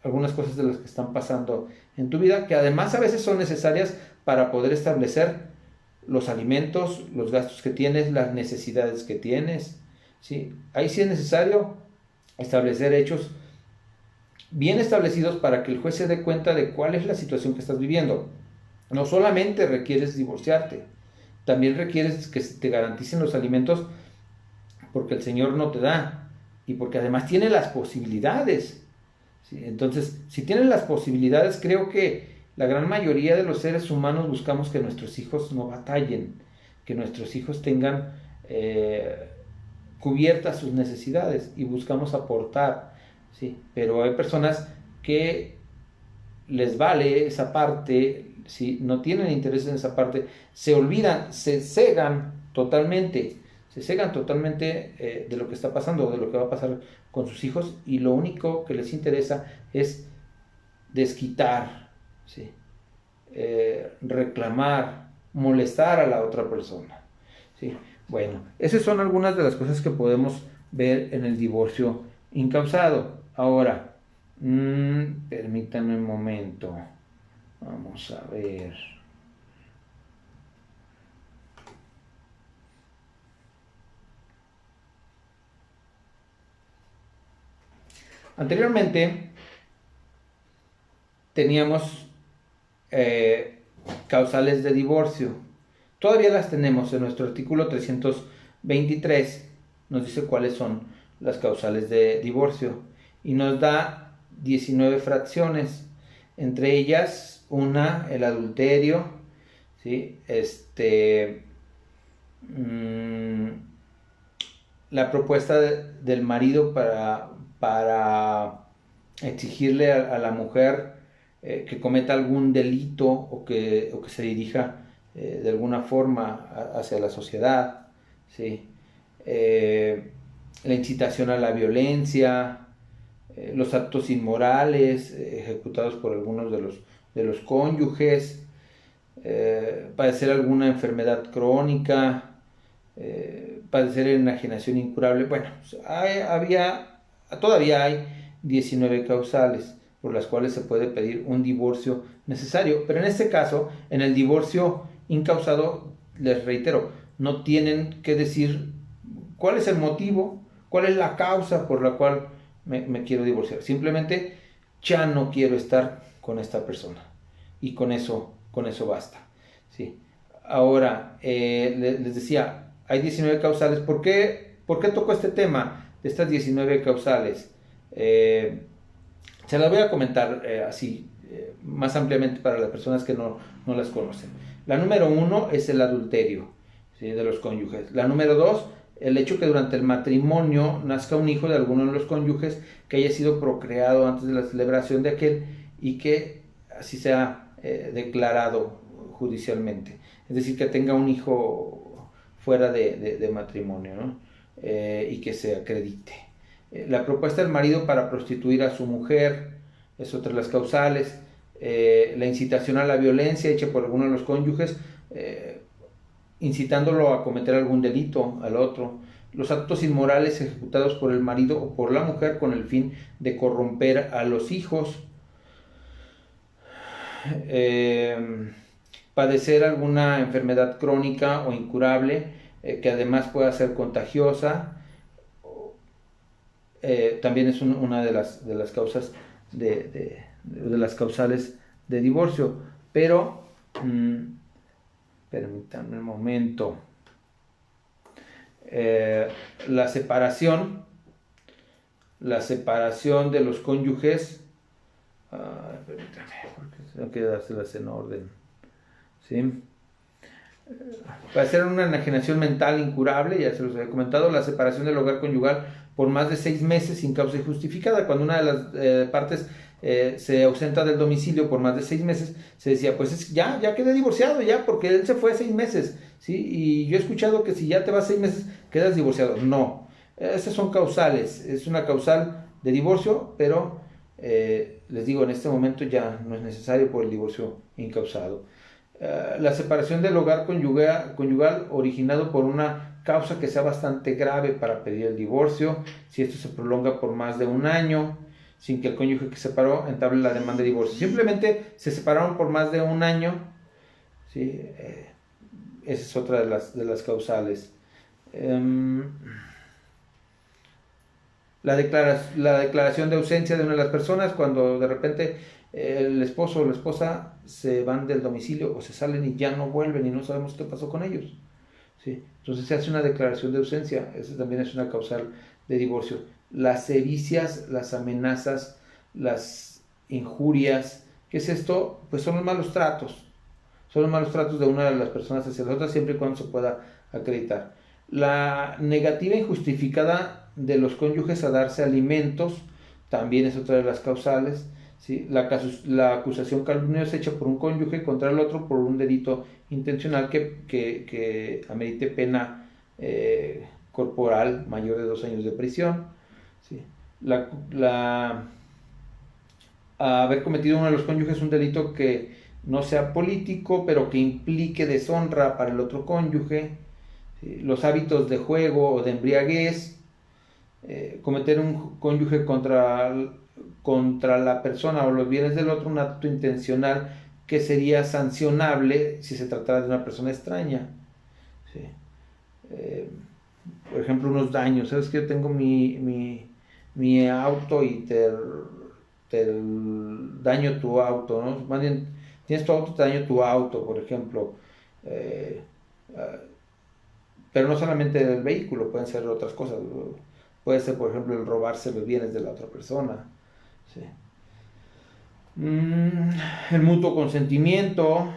cosas de las que están pasando en tu vida, que además a veces son necesarias para poder establecer los alimentos, los gastos que tienes, las necesidades que tienes, ¿sí? Ahí sí es necesario establecer hechos bien establecidos para que el juez se dé cuenta de cuál es la situación que estás viviendo. No solamente requieres divorciarte, también requieres que te garanticen los alimentos porque el Señor no te da y porque además tiene las posibilidades, ¿sí? Entonces, si tienes las posibilidades, creo que la gran mayoría de los seres humanos buscamos que nuestros hijos no batallen, que nuestros hijos tengan cubiertas sus necesidades y buscamos aportar, ¿sí? Pero hay personas que les vale esa parte, ¿sí? No tienen interés en esa parte, se olvidan, se cegan totalmente de lo que está pasando, de lo que va a pasar con sus hijos, y lo único que les interesa es desquitar, ¿sí? Reclamar, molestar a la otra persona, ¿sí? Bueno, esas son algunas de las cosas que podemos ver en el divorcio incausado. Ahora, permítanme un momento. Vamos a ver. Anteriormente teníamos causales de divorcio. Todavía las tenemos en nuestro artículo 323. Nos dice cuáles son las causales de divorcio y nos da 19 fracciones. Entre ellas, una, el adulterio, ¿sí? La propuesta del marido para exigirle a la mujer que cometa algún delito o que se dirija de alguna forma hacia la sociedad, ¿sí? La incitación a la violencia, los actos inmorales ejecutados por algunos de los cónyuges, padecer alguna enfermedad crónica, padecer enajenación incurable. Bueno, todavía hay 19 causales por las cuales se puede pedir un divorcio necesario, pero en este caso, en el divorcio incausado, les reitero, no tienen que decir cuál es el motivo, cuál es la causa por la cual me quiero divorciar. Simplemente ya no quiero estar con esta persona y con eso basta, ¿sí? Ahora, les decía, hay 19 causales. ¿Por qué tocó este tema de estas 19 causales? Se las voy a comentar así, más ampliamente para las personas que no las conocen. La número 1 es el adulterio, ¿sí? De los cónyuges. La número 2, el hecho que durante el matrimonio nazca un hijo de alguno de los cónyuges que haya sido procreado antes de la celebración de aquel y que así sea declarado judicialmente. Es decir, que tenga un hijo fuera de matrimonio, ¿no? Y que se acredite. La propuesta del marido para prostituir a su mujer es otra de las causales. La incitación a la violencia hecha por alguno de los cónyuges, incitándolo a cometer algún delito al otro. Los actos inmorales ejecutados por el marido o por la mujer con el fin de corromper a los hijos. Padecer alguna enfermedad crónica o incurable que además pueda ser contagiosa. También es una de las causas de las causales de divorcio. Pero permítanme un momento. La separación de los cónyuges, permítanme, porque tengo que dárselas en orden, ¿sí? Para hacer una enajenación mental incurable, ya se los había comentado. La separación del hogar conyugal por más de 6 meses sin causa injustificada. Cuando una de las partes se ausenta del domicilio por más de 6 meses, se decía, pues ya quedé divorciado, ya, porque él se fue 6 meses, ¿sí? Y yo he escuchado que si ya te vas 6 meses, quedas divorciado. No. Esas son causales, es una causal de divorcio, pero les digo, en este momento ya no es necesario por el divorcio incausado. La separación del hogar conyugal originado por una causa que sea bastante grave para pedir el divorcio, si esto se prolonga por más de un año, sin que el cónyuge que se separó entable la demanda de divorcio. Simplemente se separaron por más de un año, ¿sí? Esa es otra de las causales. La declaración de ausencia de una de las personas cuando de repente el esposo o la esposa se van del domicilio o se salen y ya no vuelven y no sabemos qué pasó con ellos. ¿Sí? Entonces se hace una declaración de ausencia, esa también es una causal de divorcio. Las sevicias, las amenazas, las injurias, ¿qué es esto? Pues son los malos tratos. Son los malos tratos de una de las personas hacia las otras siempre y cuando se pueda acreditar. La negativa injustificada de los cónyuges a darse alimentos también es otra de las causales. ¿Sí? La acusación calumniosa hecha por un cónyuge contra el otro por un delito intencional que amerite pena corporal mayor de 2 años de prisión. ¿Sí? Haber cometido uno de los cónyuges un delito que no sea político, pero que implique deshonra para el otro cónyuge, ¿sí? Los hábitos de juego o de embriaguez, cometer un cónyuge contra la persona o los bienes del otro, un acto intencional que sería sancionable si se tratara de una persona extraña. ¿Sí? Por ejemplo, unos daños. ¿Sabes que yo tengo mi auto y te daño tu auto, ¿no? Más bien, tienes tu auto, te daño tu auto, por ejemplo. Eh, pero no solamente el vehículo, pueden ser otras cosas. Puede ser, por ejemplo, el robarse los bienes de la otra persona. ¿Sí? El mutuo consentimiento,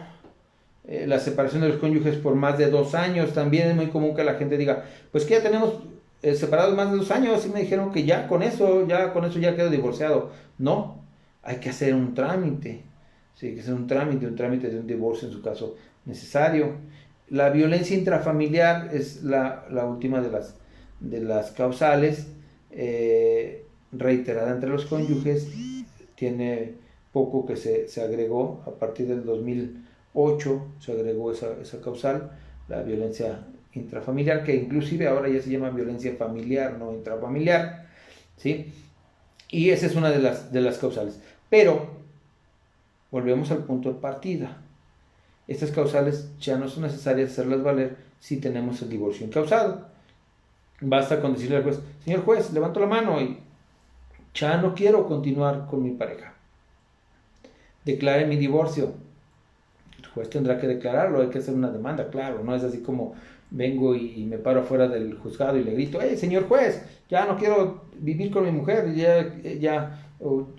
la separación de los cónyuges por más de 2 años. También es muy común que la gente diga, pues que ya tenemos separados más de 2 años y me dijeron que ya con eso ya quedo divorciado. No, hay que hacer un trámite. Sí, hay que hacer un trámite de un divorcio en su caso necesario. La violencia intrafamiliar es la última de las causales, reiterada entre los cónyuges. Tiene poco que se agregó, a partir del 2008 se agregó esa causal, la violencia intrafamiliar, que inclusive ahora ya se llama violencia familiar, no intrafamiliar, ¿sí? Y esa es una de las causales. Pero volvemos al punto de partida. Estas causales ya no son necesarias hacerlas valer si tenemos el divorcio incausado. Basta con decirle al juez, señor juez, levanto la mano y ya no quiero continuar con mi pareja. Declare mi divorcio. El juez tendrá que declararlo, hay que hacer una demanda, claro, no es así como vengo y me paro afuera del juzgado y le grito, señor juez, ya no quiero vivir con mi mujer,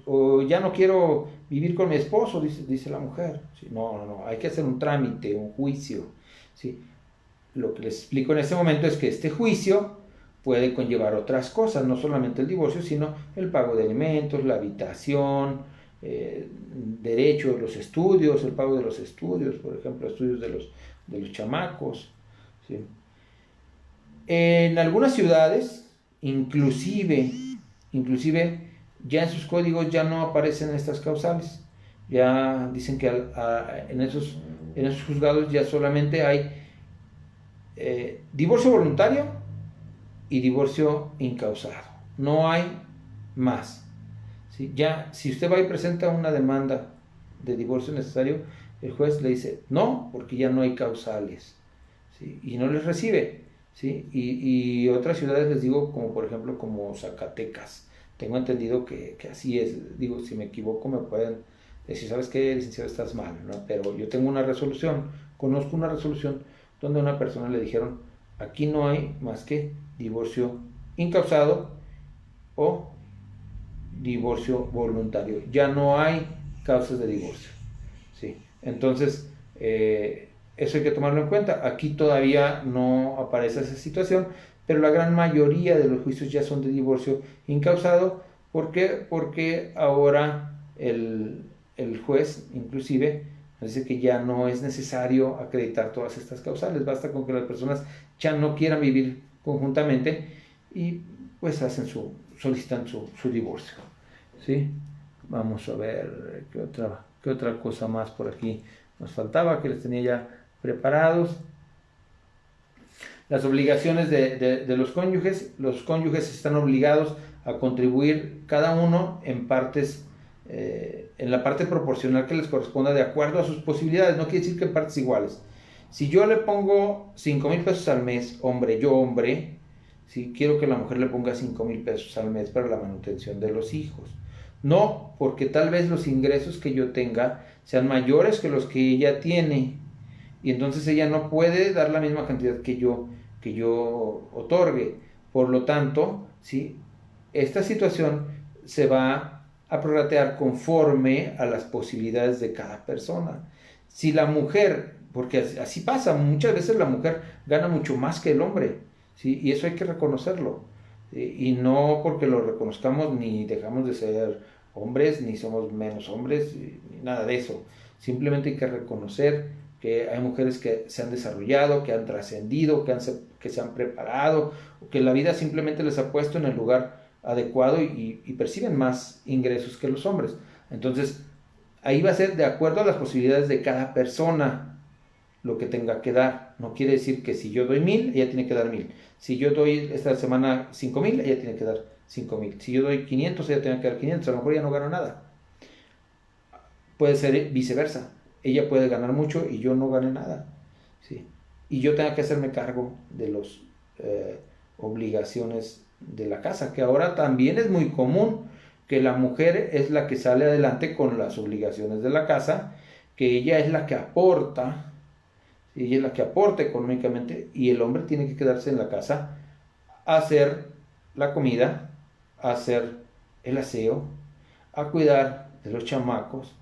o ya no quiero vivir con mi esposo, dice la mujer. ¿Sí? No, hay que hacer un trámite, un juicio. ¿Sí? Lo que les explico en este momento es que este juicio puede conllevar otras cosas, no solamente el divorcio, sino el pago de alimentos, la habitación, derechos, los estudios, el pago de los estudios, por ejemplo, estudios de los chamacos. ¿Sí? En algunas ciudades, inclusive ya en sus códigos ya no aparecen estas causales. Ya dicen que en esos juzgados ya solamente hay divorcio voluntario y divorcio incausado. No hay más. ¿Sí? Ya, si usted va y presenta una demanda de divorcio necesario, el juez le dice no, porque ya no hay causales. ¿Sí? Y no les recibe. ¿Sí? Y otras ciudades, les digo, como por ejemplo como Zacatecas, tengo entendido que así es. Digo, si me equivoco me pueden decir, ¿sabes qué, licenciado? Estás mal, ¿no? Pero yo tengo una resolución, conozco una resolución donde a una persona le dijeron, aquí no hay más que divorcio incausado o divorcio voluntario. Ya no hay causas de divorcio. ¿Sí? Entonces, eso hay que tomarlo en cuenta. Aquí todavía no aparece esa situación, pero la gran mayoría de los juicios ya son de divorcio incausado. ¿Por qué? Porque ahora el juez inclusive dice que ya no es necesario acreditar todas estas causales, basta con que las personas ya no quieran vivir conjuntamente y pues solicitan su divorcio, ¿sí? Vamos a ver qué otra cosa más por aquí nos faltaba, que les tenía ya preparados. Las obligaciones de los cónyuges están obligados a contribuir cada uno en partes, en la parte proporcional que les corresponda de acuerdo a sus posibilidades. No quiere decir que en partes iguales. Si yo le pongo 5,000 pesos al mes, hombre, si quiero que la mujer le ponga 5,000 pesos al mes para la manutención de los hijos. No, porque tal vez los ingresos que yo tenga sean mayores que los que ella tiene, y entonces ella no puede dar la misma cantidad que yo otorgue. Por lo tanto, ¿sí?, esta situación se va a prorratear conforme a las posibilidades de cada persona. Si la mujer, porque así pasa, muchas veces la mujer gana mucho más que el hombre, ¿sí?, y eso hay que reconocerlo, ¿sí?, y no porque lo reconozcamos ni dejamos de ser hombres, ni somos menos hombres, ni nada de eso. Simplemente hay que reconocer que hay mujeres que se han desarrollado, que han trascendido, que se han preparado, que la vida simplemente les ha puesto en el lugar adecuado y perciben más ingresos que los hombres. Entonces, ahí va a ser de acuerdo a las posibilidades de cada persona lo que tenga que dar. No quiere decir que si yo doy 1,000, ella tiene que dar 1,000. Si yo doy esta semana 5,000, ella tiene que dar 5,000. Si yo doy 500, ella tiene que dar 500. A lo mejor ella no gana nada. Puede ser viceversa. Ella puede ganar mucho y yo no gane nada, ¿sí? Y yo tengo que hacerme cargo de las obligaciones de la casa, que ahora también es muy común, que la mujer es la que sale adelante con las obligaciones de la casa, que ella es la que aporta, ella es la que aporta económicamente, y el hombre tiene que quedarse en la casa a hacer la comida, a hacer el aseo, a cuidar de los chamacos.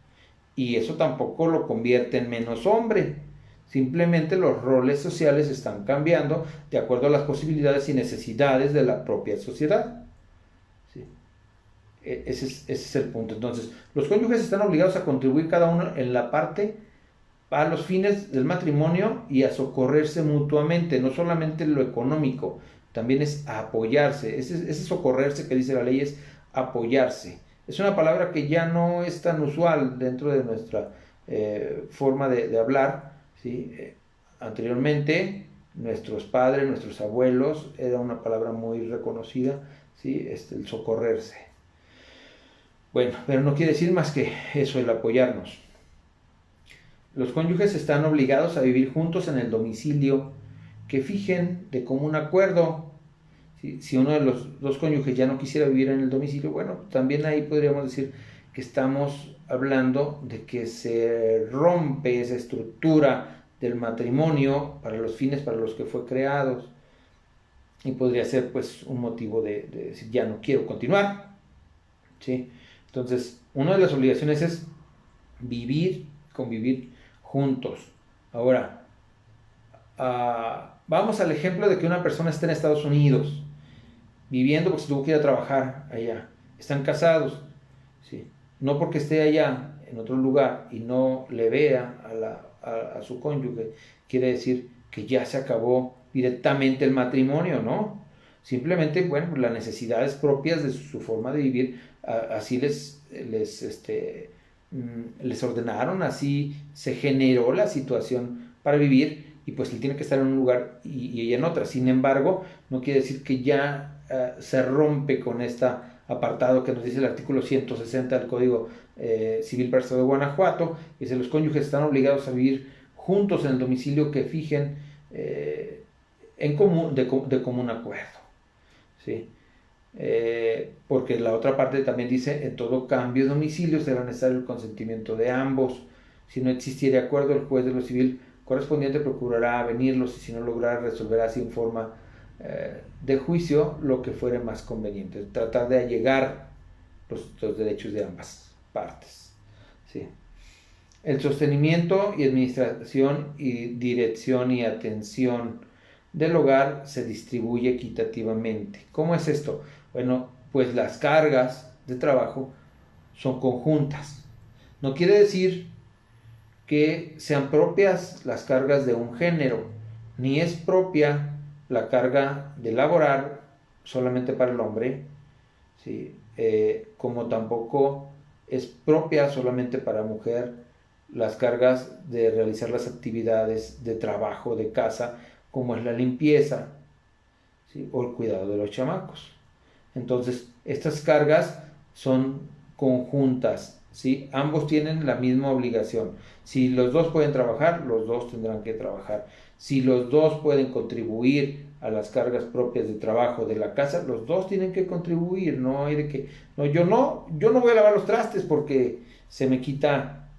Y eso tampoco lo convierte en menos hombre. Simplemente los roles sociales están cambiando de acuerdo a las posibilidades y necesidades de la propia sociedad, ¿sí? Ese es el punto. Entonces, los cónyuges están obligados a contribuir cada uno en la parte a los fines del matrimonio y a socorrerse mutuamente, no solamente lo económico, también es apoyarse. Ese socorrerse que dice la ley es apoyarse. Es una palabra que ya no es tan usual dentro de nuestra forma de hablar, ¿sí? Anteriormente, nuestros padres, nuestros abuelos, era una palabra muy reconocida, ¿sí? El socorrerse. Bueno, pero no quiere decir más que eso, el apoyarnos. Los cónyuges están obligados a vivir juntos en el domicilio que fijen de común acuerdo. Si uno de los dos cónyuges ya no quisiera vivir en el domicilio, bueno, también ahí podríamos decir que estamos hablando de que se rompe esa estructura del matrimonio para los fines para los que fue creado, y podría ser pues un motivo de decir ya no quiero continuar, ¿sí? Entonces, una de las obligaciones es convivir juntos. Ahora, vamos al ejemplo de que una persona está en Estados Unidos viviendo porque se tuvo que ir a trabajar allá. Están casados, ¿sí? No porque esté allá en otro lugar y no le vea a su cónyuge, quiere decir que ya se acabó directamente el matrimonio, ¿no? Simplemente, bueno, las necesidades propias de su forma de vivir, así les ordenaron, así se generó la situación para vivir, y pues él tiene que estar en un lugar y ella en otra. Sin embargo, no quiere decir que ya se rompe con este apartado que nos dice el artículo 160 del Código Civil para el Estado de Guanajuato, que dice: los cónyuges están obligados a vivir juntos en el domicilio que fijen de común acuerdo, ¿sí? Porque la otra parte también dice: en todo cambio de domicilio será necesario el consentimiento de ambos. Si no existiere acuerdo, el juez de lo civil correspondiente procurará venirlos, y si no logrará, resolverá sin forma de juicio lo que fuere más conveniente. Tratar de allegar los derechos de ambas partes, ¿sí? El sostenimiento y administración y dirección y atención del hogar se distribuye equitativamente. ¿Cómo es esto? Bueno, pues las cargas de trabajo son conjuntas. No quiere decir que sean propias las cargas de un género, ni es propia la carga de laborar solamente para el hombre, ¿sí? Como tampoco es propia solamente para mujer las cargas de realizar las actividades de trabajo, de casa, como es la limpieza, ¿sí? O el cuidado de los chamacos. Entonces, estas cargas son conjuntas, ¿sí? Ambos tienen la misma obligación. Si los dos pueden trabajar, los dos tendrán que trabajar. Si los dos pueden contribuir a las cargas propias de trabajo de la casa, los dos tienen que contribuir. No hay de que, no, yo no voy a lavar los trastes porque se me quita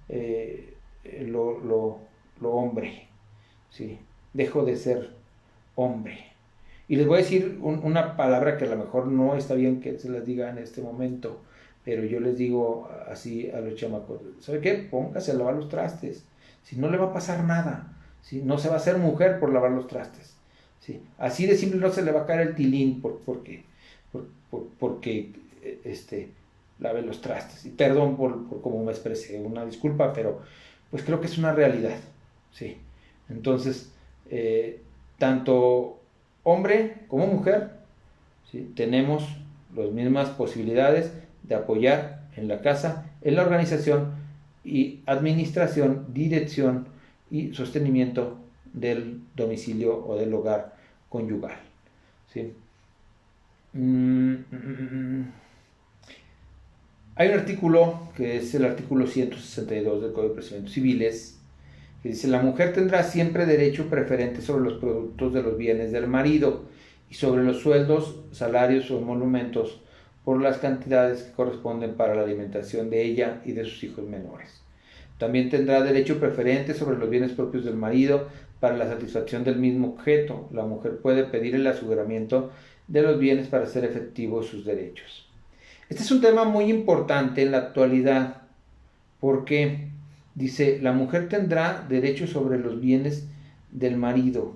lo hombre, ¿sí? Dejo de ser hombre. Y les voy a decir una palabra que a lo mejor no está bien que se las diga en este momento, pero yo les digo así a los chamacos, ¿sabe qué? Póngase a lavar los trastes, si no le va a pasar nada, si no se va a hacer mujer por lavar los trastes, ¿sí? Así de simple no se le va a caer el tilín porque lave los trastes. Y perdón por cómo me expresé, una disculpa, pero pues creo que es una realidad, ¿sí? Entonces, tanto hombre como mujer, ¿sí? Tenemos las mismas posibilidades de apoyar en la casa, en la organización y administración, dirección y sostenimiento del domicilio o del hogar conyugal, ¿sí? Hay un artículo que es el artículo 162 del Código de Procedimientos Civiles que dice: la mujer tendrá siempre derecho preferente sobre los productos de los bienes del marido y sobre los sueldos, salarios o emolumentos por las cantidades que corresponden para la alimentación de ella y de sus hijos menores. También tendrá derecho preferente sobre los bienes propios del marido para la satisfacción del mismo objeto. La mujer puede pedir el aseguramiento de los bienes para hacer efectivos sus derechos. Este es un tema muy importante en la actualidad porque dice, la mujer tendrá derecho sobre los bienes del marido,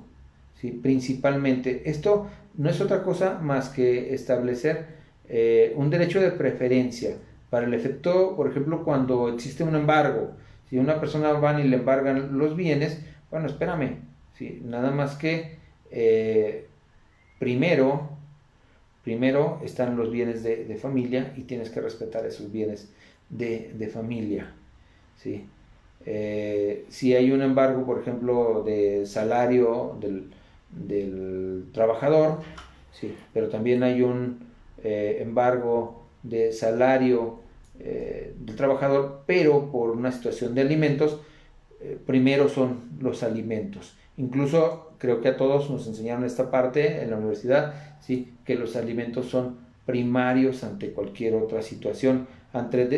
¿sí? Principalmente. Esto no es otra cosa más que establecer un derecho de preferencia para el efecto, por ejemplo, cuando existe un embargo. Si una persona van y le embargan los bienes, bueno, espérame, ¿sí? Nada más que primero están los bienes de familia y tienes que respetar esos bienes de familia, ¿sí? Si hay un embargo, por ejemplo, de salario del trabajador, ¿sí? Pero también hay un embargo de salario del trabajador, pero por una situación de alimentos, primero son los alimentos. Incluso creo que a todos nos enseñaron esta parte en la universidad, ¿sí? Que los alimentos son primarios ante cualquier otra situación, ante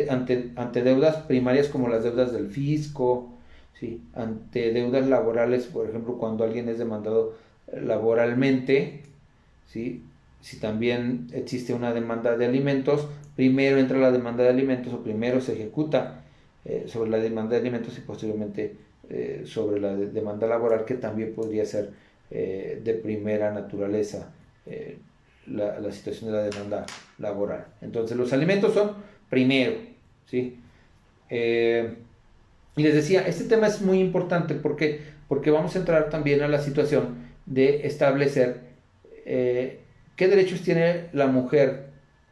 deudas primarias como las deudas del fisco, ¿sí? Ante deudas laborales, por ejemplo, cuando alguien es demandado laboralmente, ¿sí? Si también existe una demanda de alimentos, primero entra la demanda de alimentos o primero se ejecuta sobre la demanda de alimentos y posteriormente sobre la demanda laboral, que también podría ser de primera naturaleza la situación de la demanda laboral. Entonces los alimentos son primero, ¿sí? Y les decía, este tema es muy importante porque vamos a entrar también a la situación de establecer qué derechos tiene la mujer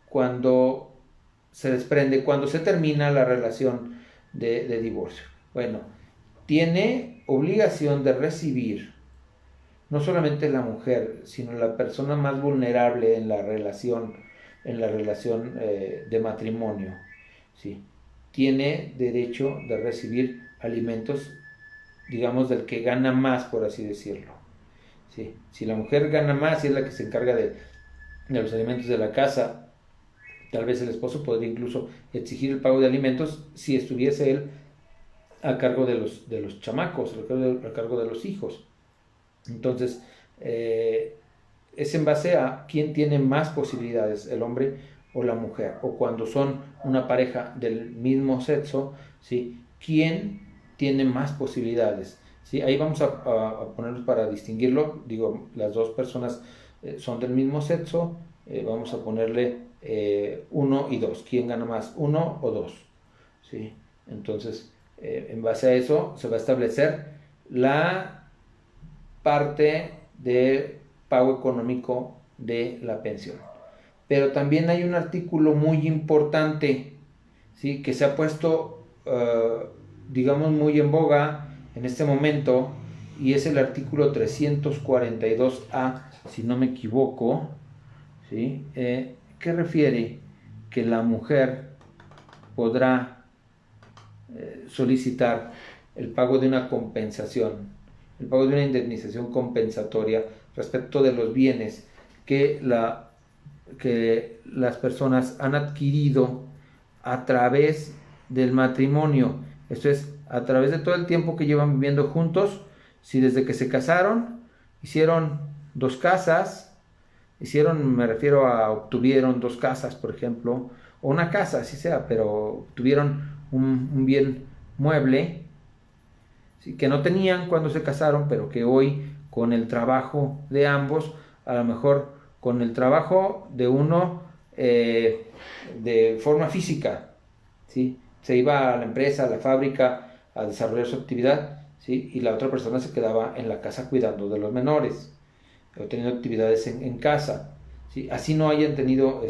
cuando se desprende, cuando se termina la relación de divorcio. Bueno, tiene obligación de recibir, no solamente la mujer, sino la persona más vulnerable en la relación de matrimonio, ¿sí? Tiene derecho de recibir alimentos, digamos, del que gana más, por así decirlo, ¿sí? Si la mujer gana más y es la que se encarga de los alimentos de la casa, tal vez el esposo podría incluso exigir el pago de alimentos si estuviese él a cargo de los chamacos, a cargo de los hijos. Entonces, es en base a quién tiene más posibilidades, el hombre o la mujer, o cuando son una pareja del mismo sexo, ¿sí? ¿Quién tiene más posibilidades? ¿Sí? Ahí vamos a ponerlos para distinguirlo, digo, las dos personas son del mismo sexo, vamos a ponerle 1 y 2, ¿quién gana más, 1 o 2? ¿Sí? Entonces, en base a eso se va a establecer la parte de pago económico de la pensión. pero también hay un artículo muy importante, ¿sí? Que se ha puesto, digamos, muy en boga en este momento, y es el artículo 342A, si no me equivoco, ¿sí? Que refiere que la mujer podrá solicitar el pago de una compensación, el pago de una indemnización compensatoria respecto de los bienes que las personas han adquirido a través del matrimonio. Esto es, a través de todo el tiempo que llevan viviendo juntos. Si desde que se casaron hicieron 2 casas, me refiero a obtuvieron 2 casas, por ejemplo, o una casa, así sea, pero tuvieron un bien mueble, ¿sí? Que no tenían cuando se casaron, pero que hoy, con el trabajo de ambos, a lo mejor con el trabajo de uno de forma física, ¿sí? Se iba a la empresa, a la fábrica, a desarrollar su actividad, ¿sí? Y la otra persona se quedaba en la casa cuidando de los menores, o teniendo actividades en casa, ¿sí? Así no hayan tenido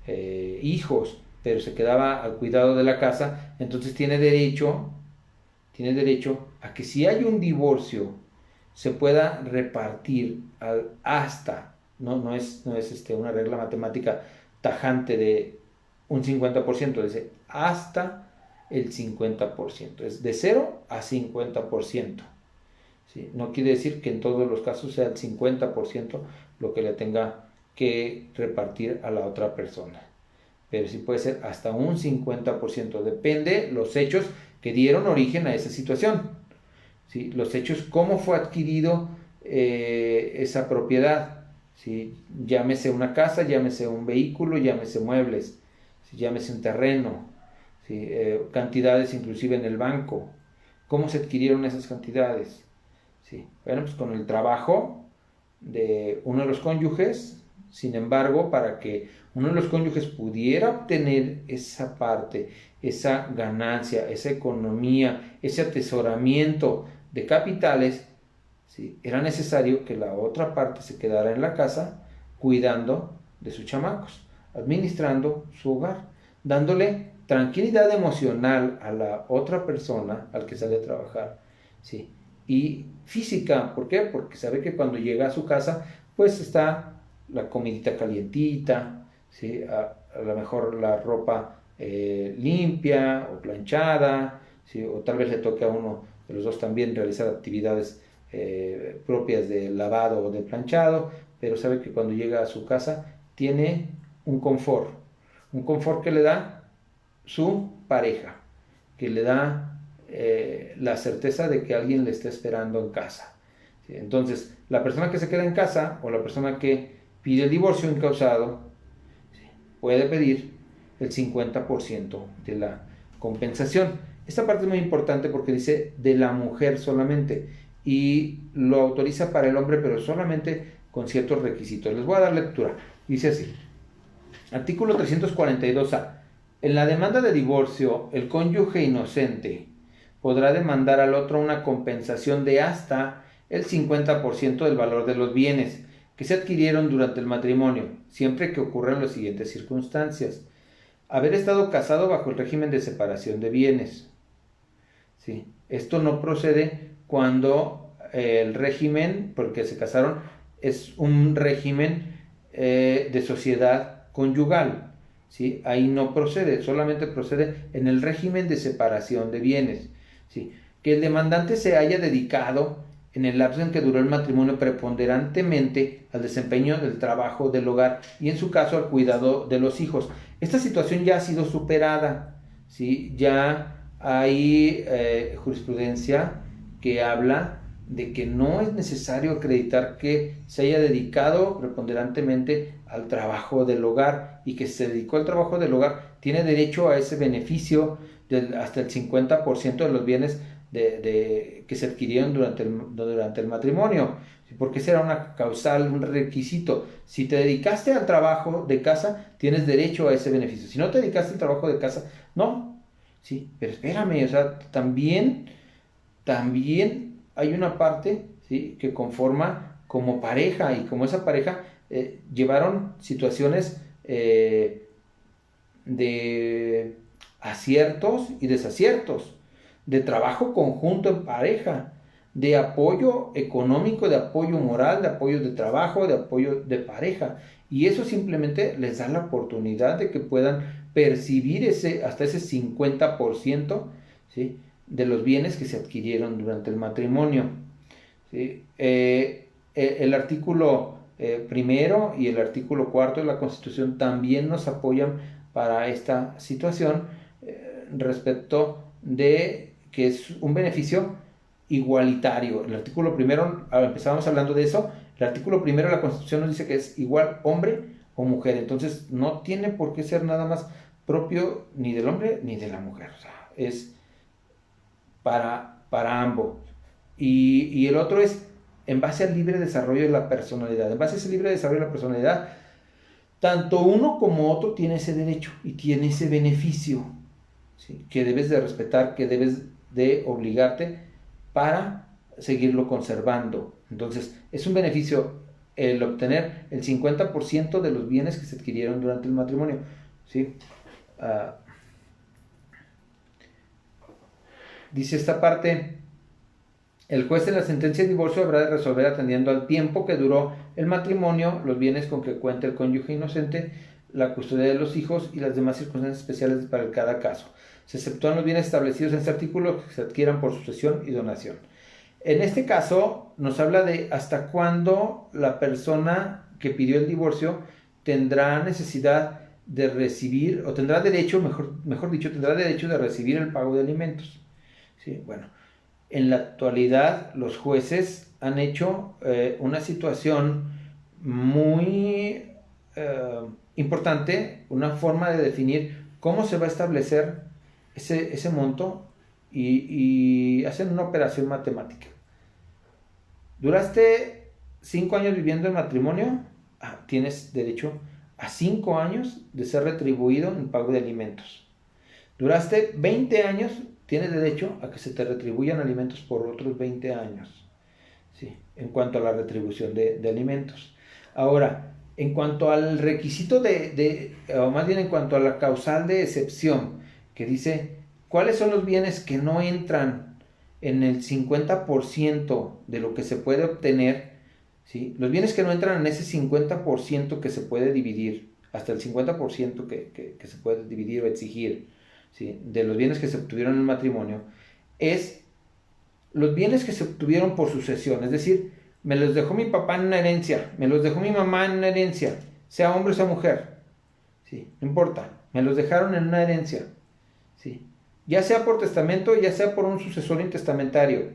hijos, pero se quedaba al cuidado de la casa. Entonces tiene derecho a que, si hay un divorcio, se pueda repartir hasta, no es una regla matemática tajante de un 50%, dice hasta el 50%, es de 0 a 50%. ¿Sí? No quiere decir que en todos los casos sea el 50% lo que le tenga que repartir a la otra persona, pero sí puede ser hasta un 50%, depende los hechos que dieron origen a esa situación, ¿sí? Los hechos, cómo fue adquirido esa propiedad, ¿sí? Llámese una casa, llámese un vehículo, llámese muebles, ¿sí? Llámese un terreno, ¿sí? Cantidades inclusive en el banco, cómo se adquirieron esas cantidades, ¿sí? Bueno, pues con el trabajo de uno de los cónyuges. Sin embargo, para que uno de los cónyuges pudiera obtener esa parte, esa ganancia, esa economía, ese atesoramiento de capitales, ¿sí? Era necesario que la otra parte se quedara en la casa cuidando de sus chamacos, administrando su hogar, dándole tranquilidad emocional a la otra persona, al que sale a trabajar, ¿sí? Y física, ¿por qué? Porque sabe que cuando llega a su casa, pues está la comidita calientita, ¿sí? A lo mejor la ropa limpia o planchada, ¿sí? O tal vez le toque a uno de los dos también realizar actividades propias de lavado o de planchado, pero sabe que cuando llega a su casa tiene un confort que le da su pareja, que le da la certeza de que alguien le está esperando en casa, ¿sí? Entonces, la persona que se queda en casa, o la persona que pide el divorcio incausado, ¿sí?, puede pedir el 50% de la compensación. Esta parte es muy importante porque dice de la mujer solamente, y lo autoriza para el hombre, pero solamente con ciertos requisitos. Les voy a dar lectura. Dice así: artículo 342A. En la demanda de divorcio, el cónyuge inocente podrá demandar al otro una compensación de hasta el 50% del valor de los bienes que se adquirieron durante el matrimonio, siempre que ocurran las siguientes circunstancias: haber estado casado bajo el régimen de separación de bienes, ¿sí? Esto no procede cuando el régimen, porque se casaron, es un régimen de sociedad conyugal, ¿sí? Ahí no procede, solamente procede en el régimen de separación de bienes, ¿sí? Que el demandante se haya dedicado en el lapso en que duró el matrimonio preponderantemente al desempeño del trabajo del hogar y, en su caso, al cuidado de los hijos. Esta situación ya ha sido superada, ¿sí? Ya hay jurisprudencia que habla de que no es necesario acreditar que se haya dedicado preponderantemente al trabajo del hogar, y que se dedicó al trabajo del hogar tiene derecho a ese beneficio hasta el 50% de los bienes que se adquirieron durante el matrimonio, porque ese era una causal, un requisito. Si te dedicaste al trabajo de casa, tienes derecho a ese beneficio. Si no te dedicaste al trabajo de casa, no. Sí, pero espérame, o sea, también hay una parte, ¿sí?, que conforma como pareja, y como esa pareja llevaron situaciones de aciertos y desaciertos, de trabajo conjunto en pareja, de apoyo económico, de apoyo moral, de apoyo de trabajo, de apoyo de pareja. Y eso simplemente les da la oportunidad de que puedan percibir hasta ese 50%, ¿sí?, de los bienes que se adquirieron durante el matrimonio. ¿Sí? El artículo primero y el artículo cuarto de la Constitución también nos apoyan para esta situación, respecto de que es un beneficio igualitario. El artículo primero, empezábamos hablando de eso, el artículo primero de la Constitución nos dice que es igual hombre o mujer, entonces no tiene por qué ser nada más propio ni del hombre ni de la mujer, o sea, es para ambos. Y el otro es en base al libre desarrollo de la personalidad. En base a ese libre desarrollo de la personalidad, tanto uno como otro tiene ese derecho y tiene ese beneficio, ¿sí?, que debes de respetar, que debes de obligarte para seguirlo conservando. Entonces, es un beneficio el obtener el 50% de los bienes que se adquirieron durante el matrimonio, ¿sí? Dice esta parte: el juez en la sentencia de divorcio habrá de resolver, atendiendo al tiempo que duró el matrimonio, los bienes con que cuenta el cónyuge inocente, la custodia de los hijos y las demás circunstancias especiales para cada caso. Se exceptúan los bienes establecidos en este artículo que se adquieran por sucesión y donación. En este caso nos habla de hasta cuándo la persona que pidió el divorcio tendrá necesidad de recibir, o tendrá derecho, mejor dicho, tendrá derecho de recibir el pago de alimentos. ¿Sí? Bueno, en la actualidad los jueces han hecho una situación muy importante, una forma de definir cómo se va a establecer ese monto, y hacen una operación matemática. ¿Duraste 5 años viviendo en matrimonio? Tienes derecho a 5 años de ser retribuido en pago de alimentos. ¿Duraste 20 años? Tienes derecho a que se te retribuyan alimentos por otros 20 años, ¿sí?, en cuanto a la retribución de alimentos. Ahora, en cuanto al requisito o más bien en cuanto a la causal de excepción, que dice cuáles son los bienes que no entran en el 50% de lo que se puede obtener, ¿sí?, los bienes que no entran en ese 50% que se puede dividir, hasta el 50% que se puede dividir o exigir, ¿sí?, de los bienes que se obtuvieron en el matrimonio, es los bienes que se obtuvieron por sucesión. Es decir, me los dejó mi papá en una herencia, me los dejó mi mamá en una herencia, sea hombre o sea mujer, ¿sí?, no importa, me los dejaron en una herencia, ¿sí?, ya sea por testamento, ya sea por un sucesor intestamentario.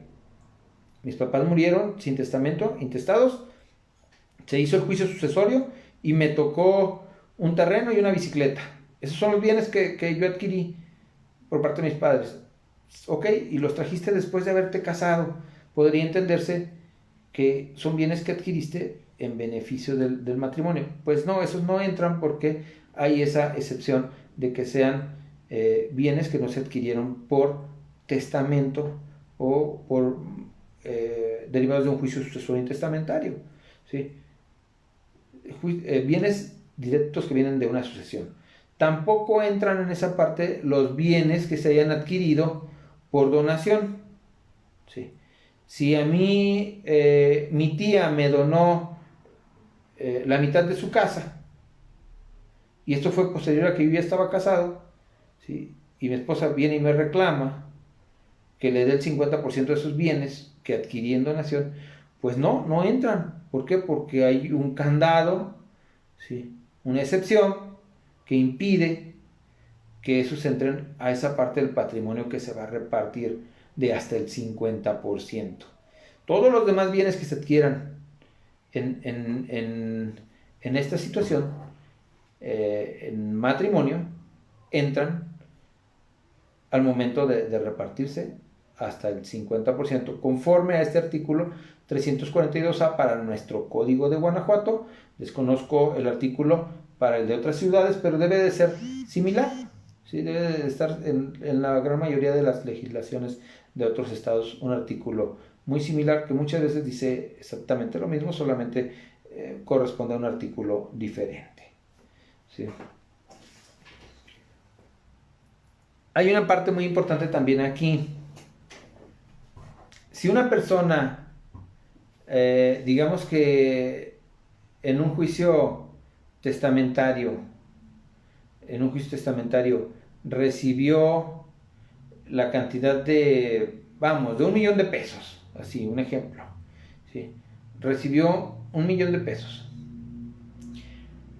Mis papás murieron sin testamento, intestados, se hizo el juicio sucesorio y me tocó un terreno y una bicicleta. Esos son los bienes que yo adquirí por parte de mis padres. Ok, y los trajiste después de haberte casado. Podría entenderse que son bienes que adquiriste en beneficio del matrimonio. Pues no, esos no entran porque hay esa excepción de que sean bienes que no se adquirieron por testamento o por derivados de un juicio sucesorio intestamentario, ¿sí? Bienes directos que vienen de una sucesión. Tampoco entran en esa parte los bienes que se hayan adquirido por donación, ¿sí? Si a mí mi tía me donó la mitad de su casa, y esto fue posterior a que yo ya estaba casado, ¿sí?, y mi esposa viene y me reclama que le dé el 50% de esos bienes que adquirí en donación, pues no entran. ¿Por qué? Porque hay un candado, ¿sí?, una excepción que impide que esos entren a esa parte del patrimonio que se va a repartir de hasta el 50%. Todos los demás bienes que se adquieran en esta situación, en matrimonio, entran al momento de repartirse hasta el 50%, conforme a este artículo 342A para nuestro Código de Guanajuato. Desconozco el artículo para el de otras ciudades, pero debe de ser similar, ¿sí? Debe de estar en la gran mayoría de las legislaciones de otros estados un artículo muy similar, que muchas veces dice exactamente lo mismo, solamente corresponde a un artículo diferente. ¿sí? Hay una parte muy importante también aquí. Si una persona, digamos que en un juicio testamentario, recibió la cantidad de, vamos, de 1 millón de pesos, así, un ejemplo, ¿sí? Recibió 1 millón de pesos.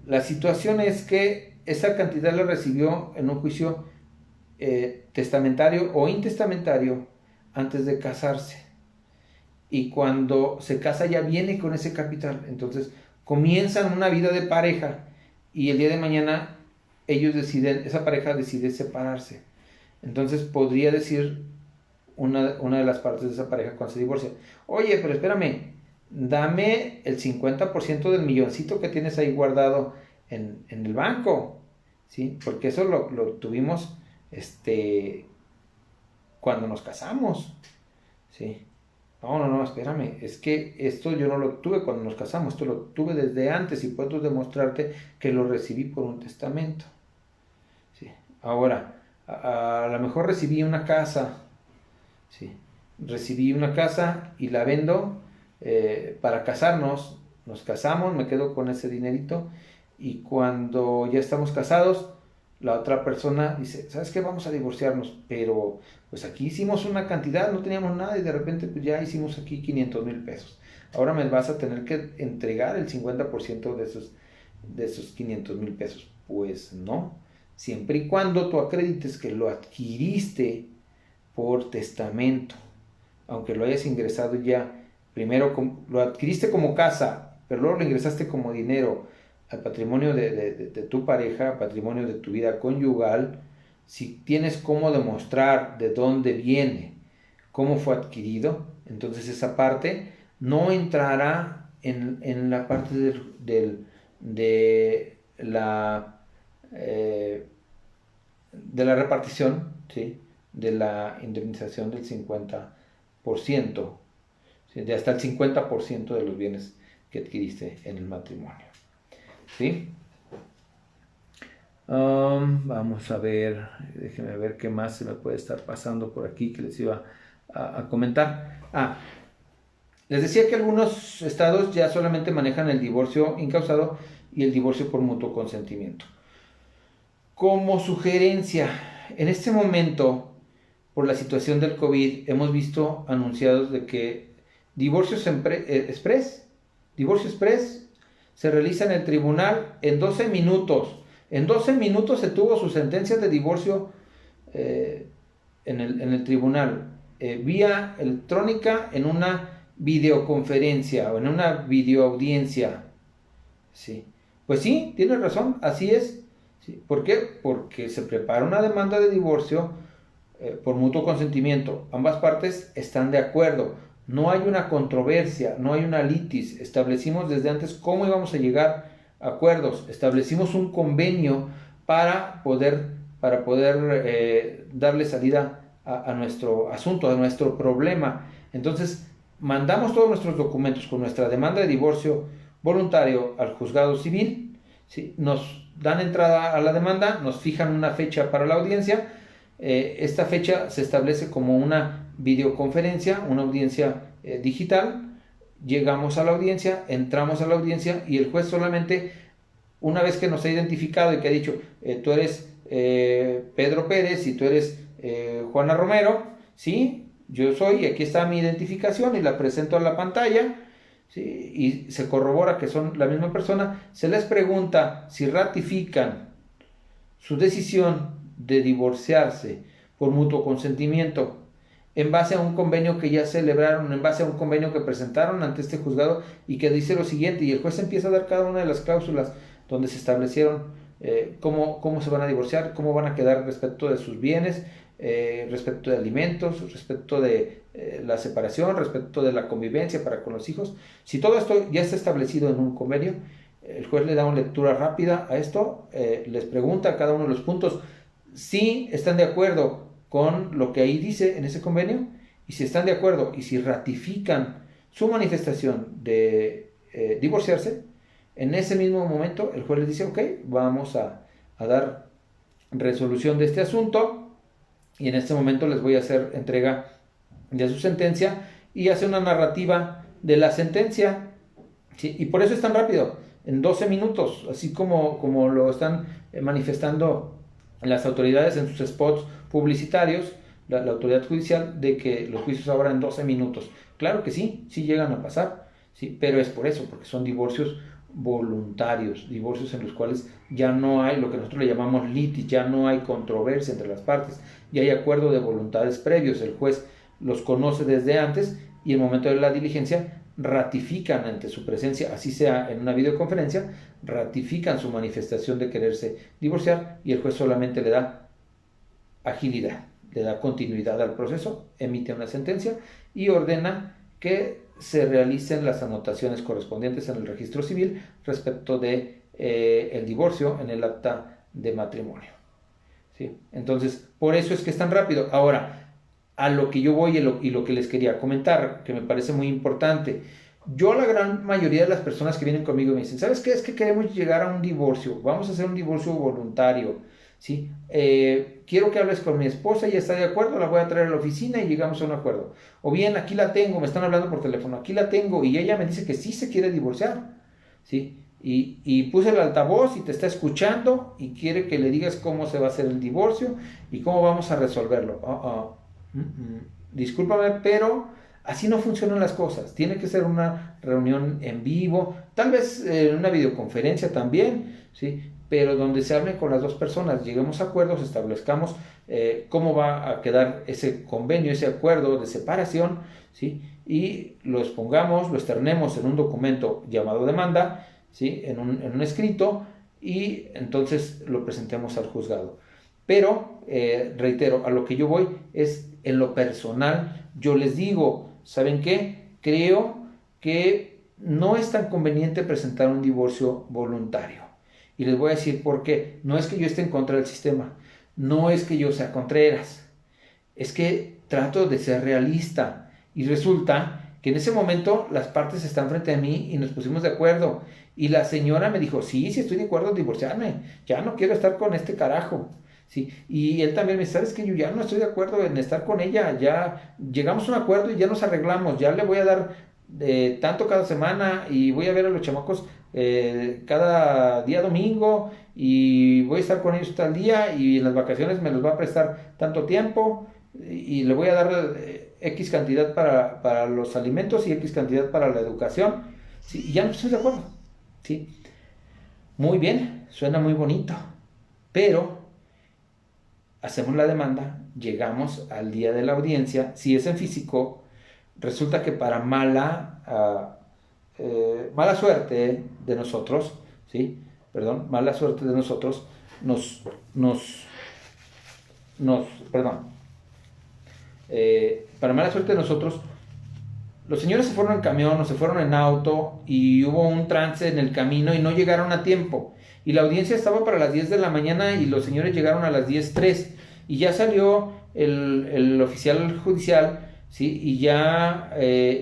La situación es que esa cantidad la recibió en un juicio testamentario o intestamentario antes de casarse. Y cuando se casa ya viene con ese capital. Entonces comienzan una vida de pareja y el día de mañana esa pareja decide separarse. Entonces podría decir una de las partes de esa pareja cuando se divorcia: oye, pero espérame, dame el 50% del milloncito que tienes ahí guardado en el banco, ¿sí? Porque eso lo tuvimos cuando nos casamos, ¿sí? No, espérame, es que esto yo no lo tuve cuando nos casamos, esto lo tuve desde antes y puedo demostrarte que lo recibí por un testamento, ¿sí? Ahora, a lo mejor recibí una casa, ¿sí? Recibí una casa y la vendo para casarnos, nos casamos, me quedo con ese dinerito y cuando ya estamos casados, la otra persona dice: ¿sabes qué? Vamos a divorciarnos, pero pues aquí hicimos una cantidad, no teníamos nada y de repente pues ya hicimos aquí 500,000 pesos. Ahora me vas a tener que entregar el 50% de esos 500,000 pesos. Pues no, siempre y cuando tú acredites que lo adquiriste por testamento, aunque lo hayas ingresado ya, primero lo adquiriste como casa, pero luego lo ingresaste como dinero al patrimonio de tu pareja, patrimonio de tu vida conyugal. Si tienes cómo demostrar de dónde viene, cómo fue adquirido, entonces esa parte no entrará en la parte eh, de la repartición, ¿sí? De la indemnización del 50%, ¿sí? De hasta el 50% de los bienes que adquiriste en el matrimonio, ¿sí? Vamos a ver, déjenme ver qué más se me puede estar pasando por aquí que les iba a comentar. Les decía que algunos estados ya solamente manejan el divorcio incausado y el divorcio por mutuo consentimiento. Como sugerencia, en este momento, por la situación del COVID, hemos visto anunciados de que divorcio express se realiza en el tribunal en 12 minutos. En 12 minutos se tuvo su sentencia de divorcio en el tribunal, vía electrónica, en una videoconferencia o en una videoaudiencia. Sí. Pues sí, tienes razón, así es. ¿Sí? ¿Por qué? Porque se prepara una demanda de divorcio por mutuo consentimiento. Ambas partes están de acuerdo. No hay una controversia, no hay una litis. Establecimos desde antes cómo íbamos a llegar a acuerdos. Establecimos un convenio para poder darle salida a nuestro asunto, a nuestro problema. Entonces, mandamos todos nuestros documentos con nuestra demanda de divorcio voluntario al juzgado civil, ¿sí? Nos dan entrada a la demanda, nos fijan una fecha para la audiencia. Esta fecha se establece como una videoconferencia, una audiencia digital. Llegamos a la audiencia, entramos a la audiencia y el juez solamente, una vez que nos ha identificado y que ha dicho tú eres Pedro Pérez y tú eres Juana Romero, ¿sí? Yo soy, y aquí está mi identificación y la presento a la pantalla, ¿sí? Y se corrobora que son la misma persona. Se les pregunta si ratifican su decisión de divorciarse por mutuo consentimiento en base a un convenio que ya celebraron, en base a un convenio que presentaron ante este juzgado y que dice lo siguiente, y el juez empieza a dar cada una de las cláusulas donde se establecieron cómo se van a divorciar, cómo van a quedar respecto de sus bienes, respecto de alimentos, respecto de la separación, respecto de la convivencia para con los hijos. Si todo esto ya está establecido en un convenio, el juez le da una lectura rápida a esto, les pregunta a cada uno de los puntos si están de acuerdo con lo que ahí dice en ese convenio, y si están de acuerdo y si ratifican su manifestación de divorciarse, En ese mismo momento el juez les dice, ok, vamos a dar resolución de este asunto y en este momento les voy a hacer entrega de su sentencia y hace una narrativa de la sentencia, ¿sí? Y por eso es tan rápido, en 12 minutos, así como lo están manifestando las autoridades en sus spots publicitarios, la autoridad judicial, de que los juicios ahora en 12 minutos. Claro que sí, sí llegan a pasar, ¿sí? Pero es por eso, porque son divorcios voluntarios, divorcios en los cuales ya no hay lo que nosotros le llamamos litis, ya no hay controversia entre las partes, ya hay acuerdo de voluntades previos, el juez los conoce desde antes y en el momento de la diligencia ratifican ante su presencia, así sea en una videoconferencia, ratifican su manifestación de quererse divorciar y el juez solamente le da agilidad, le da continuidad al proceso, emite una sentencia y ordena que se realicen las anotaciones correspondientes en el registro civil respecto de el divorcio en el acta de matrimonio, ¿sí? Entonces, por eso es que es tan rápido. Ahora, a lo que yo voy y lo que les quería comentar, que me parece muy importante. Yo, la gran mayoría de las personas que vienen conmigo me dicen, ¿sabes qué? Es que queremos llegar a un divorcio, vamos a hacer un divorcio voluntario, ¿sí? Quiero que hables con mi esposa, ella está de acuerdo, la voy a traer a la oficina y llegamos a un acuerdo. O bien, aquí la tengo, me están hablando por teléfono, aquí la tengo y ella me dice que sí se quiere divorciar, ¿sí? Y puse el altavoz y te está escuchando y quiere que le digas cómo se va a hacer el divorcio y cómo vamos a resolverlo. Discúlpame, pero así no funcionan las cosas. Tiene que ser una reunión en vivo, tal vez en una videoconferencia también, ¿sí? Pero donde se hable con las dos personas, lleguemos a acuerdos, establezcamos cómo va a quedar ese convenio, ese acuerdo de separación, ¿sí? Y lo expongamos, lo externemos en un documento llamado demanda, ¿sí? En un escrito, y entonces lo presentemos al juzgado. Pero, reitero, a lo que yo voy es en lo personal. Yo les digo, ¿saben qué? Creo que no es tan conveniente presentar un divorcio voluntario. Y les voy a decir por qué. No es que yo esté en contra del sistema, no es que yo sea Contreras, es que trato de ser realista. Y resulta que en ese momento las partes están frente a mí y nos pusimos de acuerdo. Y la señora me dijo, sí, sí estoy de acuerdo en divorciarme, ya no quiero estar con este carajo. Sí, y él también me dice, ¿sabes qué? Yo ya no estoy de acuerdo en estar con ella, ya llegamos a un acuerdo y ya nos arreglamos, ya le voy a dar tanto cada semana y voy a ver a los chamacos cada día domingo y voy a estar con ellos tal día y en las vacaciones me los va a prestar tanto tiempo y le voy a dar X cantidad para los alimentos y X cantidad para la educación, ¿sí? Y ya no estoy de acuerdo, ¿sí? Muy bien, suena muy bonito, pero hacemos la demanda, llegamos al día de la audiencia, si es en físico, resulta que para mala suerte de nosotros, ¿sí? Perdón, mala suerte de nosotros, para mala suerte de nosotros, los señores se fueron en camión o se fueron en auto y hubo un trance en el camino y no llegaron a tiempo. Y la audiencia estaba para las 10 de la mañana y los señores llegaron a las 10:03 y ya salió el oficial judicial, ¿sí? Y ya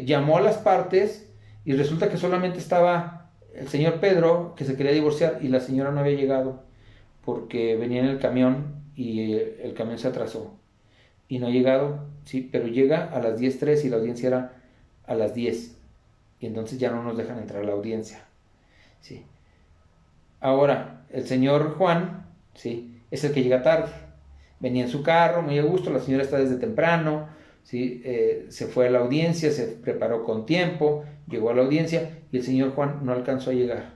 llamó a las partes y resulta que solamente estaba el señor Pedro, que se quería divorciar, y la señora no había llegado porque venía en el camión y el camión se atrasó y no ha llegado, ¿sí? Pero llega a las 10:03 y la audiencia era a las 10 y entonces ya no nos dejan entrar a la audiencia, ¿sí? Ahora, el señor Juan, ¿sí? Es el que llega tarde. Venía en su carro, muy a gusto, la señora está desde temprano, ¿sí? Se fue a la audiencia, se preparó con tiempo, llegó a la audiencia y el señor Juan no alcanzó a llegar.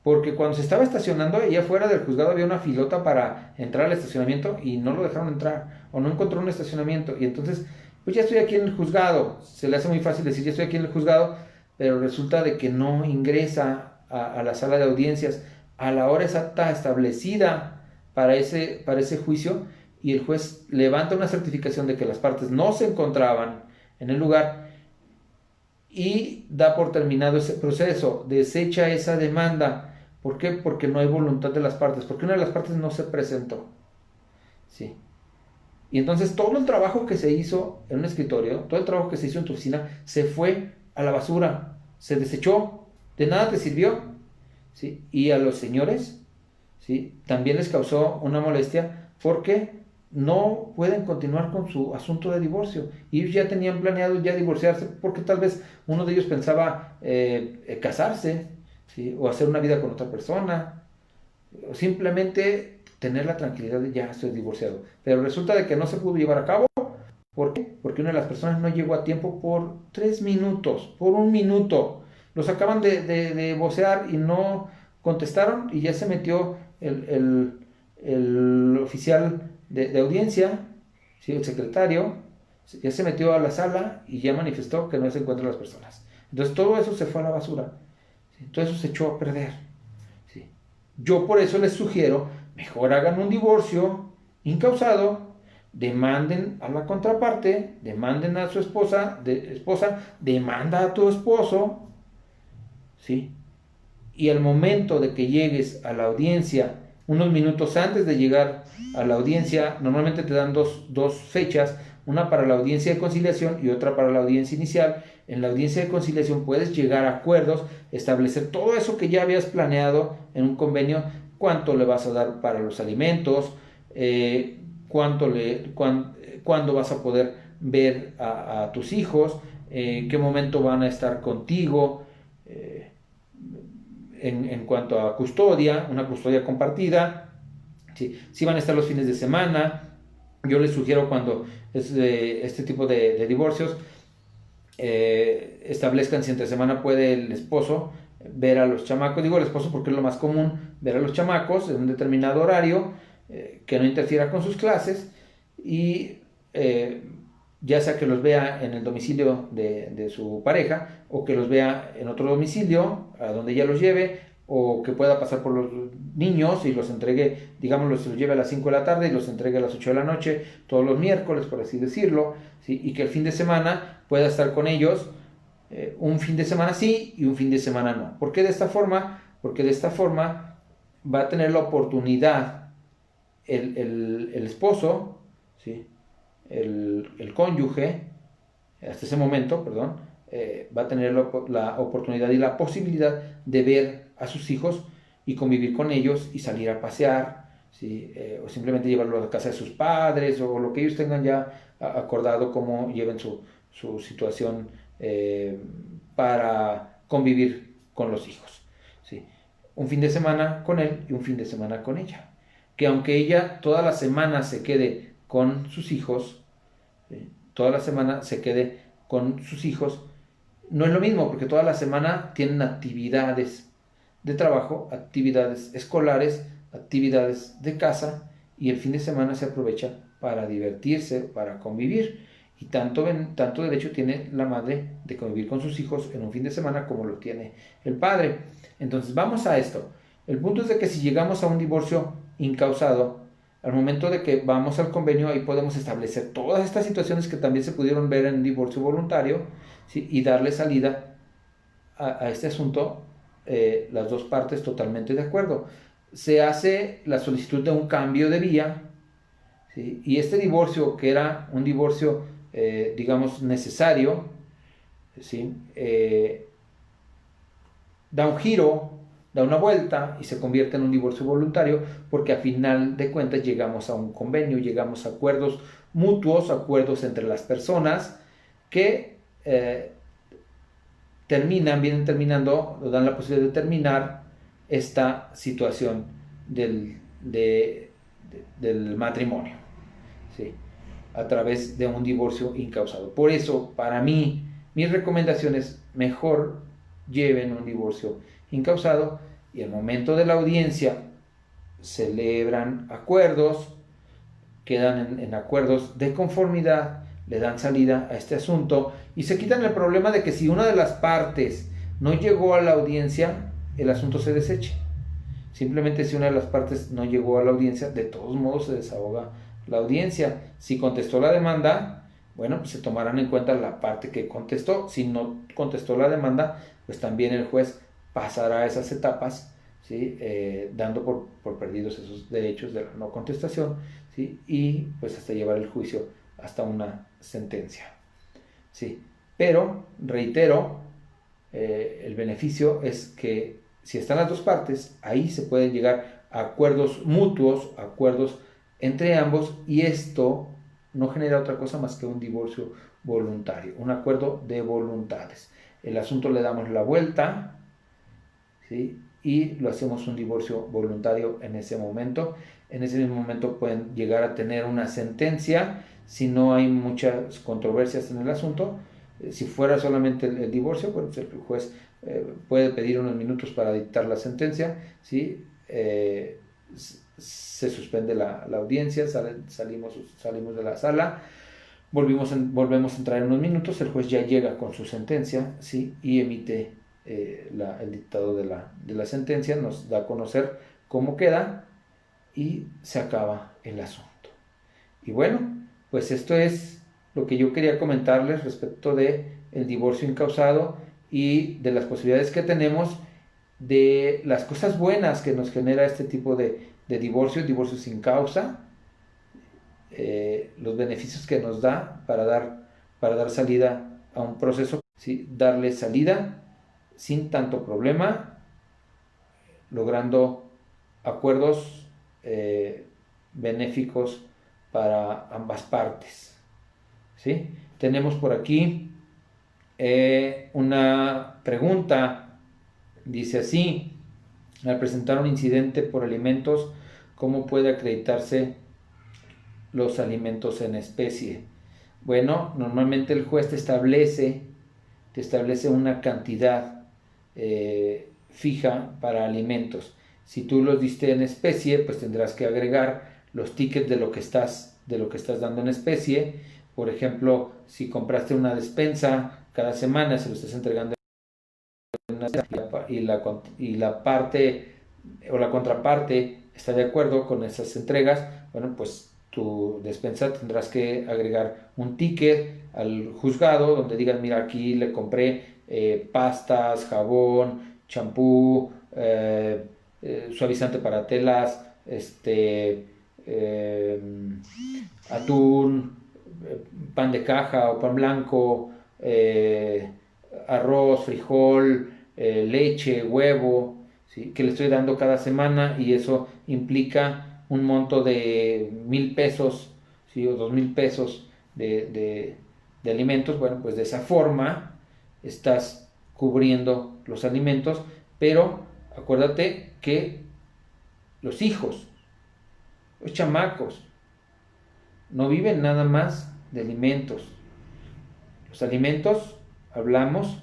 Porque cuando se estaba estacionando, allá afuera del juzgado había una filota para entrar al estacionamiento y no lo dejaron entrar, o no encontró un estacionamiento. Y entonces, pues ya estoy aquí en el juzgado. Se le hace muy fácil decir, ya estoy aquí en el juzgado, pero resulta de que no ingresa a la sala de audiencias a la hora exacta establecida para ese juicio, y el juez levanta una certificación de que las partes no se encontraban en el lugar y da por terminado ese proceso, desecha esa demanda. ¿Por qué? Porque no hay voluntad de las partes, porque una de las partes no se presentó, ¿sí? Y entonces todo el trabajo que se hizo en un escritorio, todo el trabajo que se hizo en tu oficina, se fue a la basura, se desechó, de nada te sirvió, ¿sí? Y a los señores, ¿sí? También les causó una molestia porque no pueden continuar con su asunto de divorcio. Y ellos ya tenían planeado ya divorciarse porque tal vez uno de ellos pensaba casarse, ¿sí? O hacer una vida con otra persona, o simplemente tener la tranquilidad de ya estoy divorciado. Pero resulta de que no se pudo llevar a cabo. ¿Por qué? Porque una de las personas no llegó a tiempo por 3 minutos, por 1 minuto. Los acaban de vocear y no contestaron y ya se metió el oficial de audiencia, ¿sí? El secretario, ya se metió a la sala y ya manifestó que no se encuentran las personas. Entonces todo eso se fue a la basura, ¿sí? Todo eso se echó a perder, ¿sí? Yo por eso les sugiero, mejor hagan un divorcio incausado, demanden a la contraparte, demanden a su esposa, demanda a tu esposo, ¿sí? Y al momento de que llegues a la audiencia, unos minutos antes de llegar a la audiencia, normalmente te dan dos fechas, una para la audiencia de conciliación y otra para la audiencia inicial. En la audiencia de conciliación puedes llegar a acuerdos, establecer todo eso que ya habías planeado en un convenio, cuánto le vas a dar para los alimentos, cuándo vas a poder ver a tus hijos, en qué momento van a estar contigo, en cuanto a custodia, una custodia compartida, si van a estar los fines de semana. Yo les sugiero cuando es este tipo de divorcios, establezcan si entre semana puede el esposo ver a los chamacos, digo el esposo porque es lo más común, ver a los chamacos en un determinado horario, que no interfiera con sus clases y ya sea que los vea en el domicilio de su pareja o que los vea en otro domicilio a donde ella los lleve, o que pueda pasar por los niños y los entregue, digamos, los lleve a las 5 de la tarde y los entregue a las 8 de la noche todos los miércoles, por así decirlo, ¿sí? Y que el fin de semana pueda estar con ellos, un fin de semana sí y un fin de semana no. ¿Por qué de esta forma? Porque de esta forma va a tener la oportunidad el esposo, ¿sí? El cónyuge, hasta ese momento, perdón, va a tener la oportunidad y la posibilidad de ver a sus hijos y convivir con ellos y salir a pasear, ¿sí? O simplemente llevarlos a casa de sus padres o lo que ellos tengan ya acordado, cómo lleven su situación para convivir con los hijos, ¿sí? Un fin de semana con él y un fin de semana con ella. Que aunque ella toda la semana se quede con sus hijos, toda la semana se quede con sus hijos, no es lo mismo porque toda la semana tienen actividades de trabajo, actividades escolares, actividades de casa, y el fin de semana se aprovecha para divertirse, para convivir. Y tanto derecho tiene la madre de convivir con sus hijos en un fin de semana como lo tiene el padre. Entonces vamos a esto. El punto es de que si llegamos a un divorcio incausado, al momento de que vamos al convenio, ahí podemos establecer todas estas situaciones que también se pudieron ver en un divorcio voluntario, ¿sí? Y darle salida a este asunto, las dos partes totalmente de acuerdo. Se hace la solicitud de un cambio de vía, ¿sí? Y este divorcio, que era un divorcio, digamos, necesario, ¿sí? Da un giro, da una vuelta y se convierte en un divorcio voluntario porque a final de cuentas llegamos a un convenio, llegamos a acuerdos mutuos, acuerdos entre las personas que vienen terminando, nos dan la posibilidad de terminar esta situación del matrimonio, ¿sí? A través de un divorcio incausado. Por eso, para mí, mis recomendaciones, mejor lleven un divorcio incausado y al momento de la audiencia celebran acuerdos, quedan en acuerdos de conformidad, le dan salida a este asunto y se quitan el problema de que si una de las partes no llegó a la audiencia, el asunto se deseche. Simplemente si una de las partes no llegó a la audiencia, de todos modos se desahoga la audiencia. Si contestó la demanda, bueno, pues se tomarán en cuenta la parte que contestó. Si no contestó la demanda, pues también el juez pasará esas etapas, ¿sí? Dando por perdidos esos derechos de la no contestación, ¿sí? Y pues hasta llevar el juicio hasta una sentencia, ¿sí? Pero, reitero, el beneficio es que si están las dos partes, ahí se pueden llegar a acuerdos mutuos, acuerdos entre ambos, y esto no genera otra cosa más que un divorcio voluntario, un acuerdo de voluntades. El asunto le damos la vuelta, ¿sí? Y lo hacemos un divorcio voluntario en ese momento. En ese mismo momento pueden llegar a tener una sentencia si no hay muchas controversias en el asunto. Si fuera solamente el divorcio, bueno, pues el juez puede pedir unos minutos para dictar la sentencia, ¿sí? Se suspende la audiencia, salimos de la sala, volvemos a entrar en unos minutos, el juez ya llega con su sentencia, ¿sí? Y emite el dictado de la sentencia, nos da a conocer cómo queda y se acaba el asunto. Y bueno, pues esto es lo que yo quería comentarles respecto de el divorcio incausado y de las posibilidades que tenemos, de las cosas buenas que nos genera este tipo de divorcio sin causa, los beneficios que nos da para dar salida a un proceso, ¿sí? Darle salida sin tanto problema, logrando acuerdos benéficos para ambas partes, ¿sí? Tenemos por aquí una pregunta, dice así: al presentar un incidente por alimentos, ¿cómo puede acreditarse los alimentos en especie? Bueno, normalmente el juez te establece una cantidad fija para alimentos. Si tú los diste en especie, pues tendrás que agregar los tickets de lo que estás dando en especie. Por ejemplo, si compraste una despensa, cada semana se lo estás entregando en una y la parte o la contraparte está de acuerdo con esas entregas, bueno, pues tu despensa tendrás que agregar un ticket al juzgado donde digan, mira, aquí le compré pastas, jabón, champú, suavizante para telas, eh, atún, pan de caja o pan blanco, arroz, frijol, leche, huevo, ¿sí? Que le estoy dando cada semana, y eso implica un monto de 1,000 pesos, ¿sí? O 2,000 pesos de alimentos. Bueno, pues de esa forma estás cubriendo los alimentos, pero acuérdate que los hijos, los chamacos, no viven nada más de alimentos. Los alimentos, hablamos,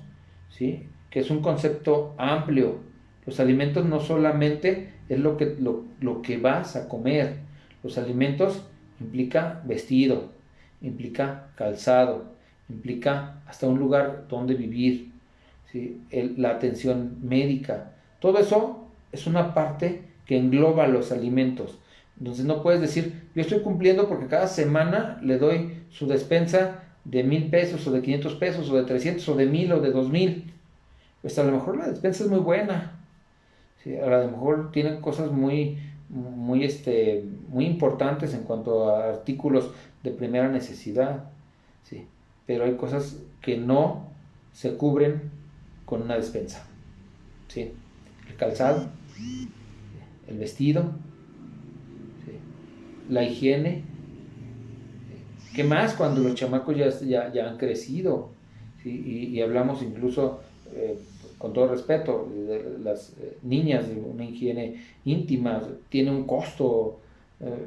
¿sí? Que es un concepto amplio. Los alimentos no solamente es lo que vas a comer. Los alimentos implica vestido, implica calzado, implica hasta un lugar donde vivir, ¿sí? La atención médica. Todo eso es una parte que engloba los alimentos. Entonces no puedes decir, yo estoy cumpliendo porque cada semana le doy su despensa de 1,000 pesos o de 500 pesos o de 300 o de 1,000 o de 2,000. Pues a lo mejor la despensa es muy buena, ¿sí? A lo mejor tienen cosas muy importantes en cuanto a artículos de primera necesidad, ¿sí? Pero hay cosas que no se cubren con una despensa, ¿sí? El calzado, el vestido, ¿sí? La higiene. ¿Qué más cuando los chamacos ya han crecido? ¿Sí? Y hablamos incluso, con todo respeto, de las niñas, de una higiene íntima, tiene un costo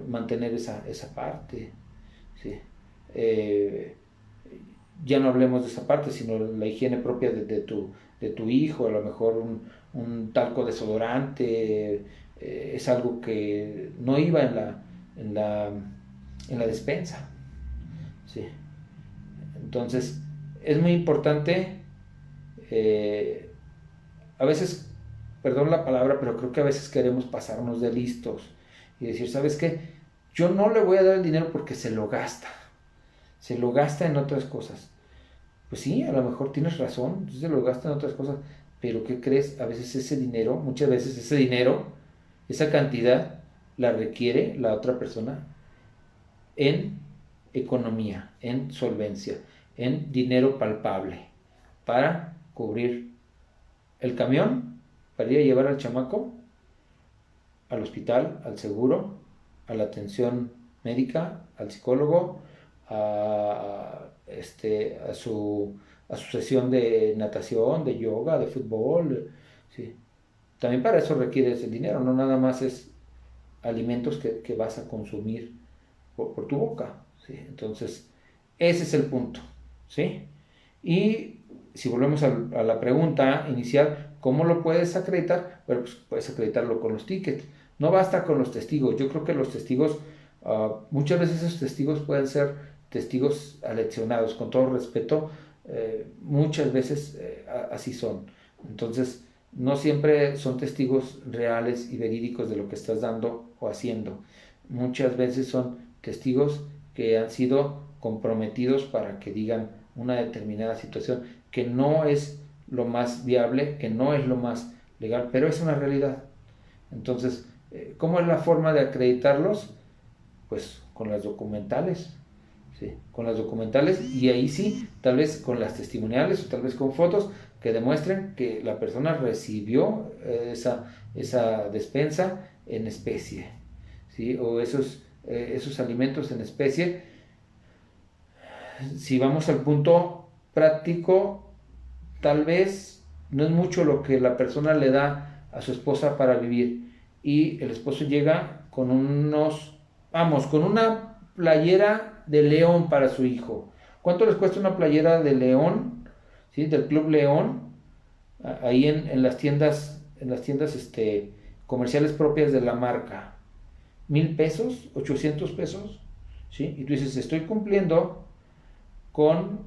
mantener esa parte, ¿sí? Eh, ya no hablemos de esa parte, sino la higiene propia de tu hijo, a lo mejor un talco desodorante, es algo que no iba en la, en la despensa. Sí. Entonces, es muy importante, a veces, perdón la palabra, pero creo que a veces queremos pasarnos de listos y decir, ¿sabes qué? Yo no le voy a dar el dinero porque se lo gasta en otras cosas. Pues sí, a lo mejor tienes razón, se lo gasta en otras cosas, pero ¿qué crees? A veces ese dinero, muchas veces ese dinero, esa cantidad, la requiere la otra persona en economía, en solvencia, en dinero palpable, para cubrir el camión, para ir a llevar al chamaco al hospital, al seguro, a la atención médica, al psicólogo, a su sesión de natación, de yoga, de fútbol, sí. También para eso requieres el dinero, no nada más es alimentos que vas a consumir por tu boca, ¿sí? Entonces, ese es el punto, ¿sí? Y si volvemos a la pregunta inicial, ¿cómo lo puedes acreditar? Bueno, pues puedes acreditarlo con los tickets. No basta con los testigos. Yo creo que los testigos, muchas veces esos testigos pueden ser testigos aleccionados, con todo respeto, muchas veces así son. Entonces, no siempre son testigos reales y verídicos de lo que estás dando o haciendo. Muchas veces son testigos que han sido comprometidos para que digan una determinada situación que no es lo más viable, que no es lo más legal, pero es una realidad. Entonces, ¿cómo es la forma de acreditarlos? Pues con las documentales, ¿sí? Con las documentales, y ahí sí, tal vez con las testimoniales o tal vez con fotos que demuestren que la persona recibió esa despensa en especie, ¿sí? O esos alimentos en especie. Si vamos al punto práctico, tal vez no es mucho lo que la persona le da a su esposa para vivir, y el esposo llega con con una playera de León para su hijo. ¿Cuánto les cuesta una playera de León, ¿sí? Del Club León, ahí en las tiendas, comerciales propias de la marca? 1,000 pesos, 800 pesos, ¿sí? Y tú dices, estoy cumpliendo con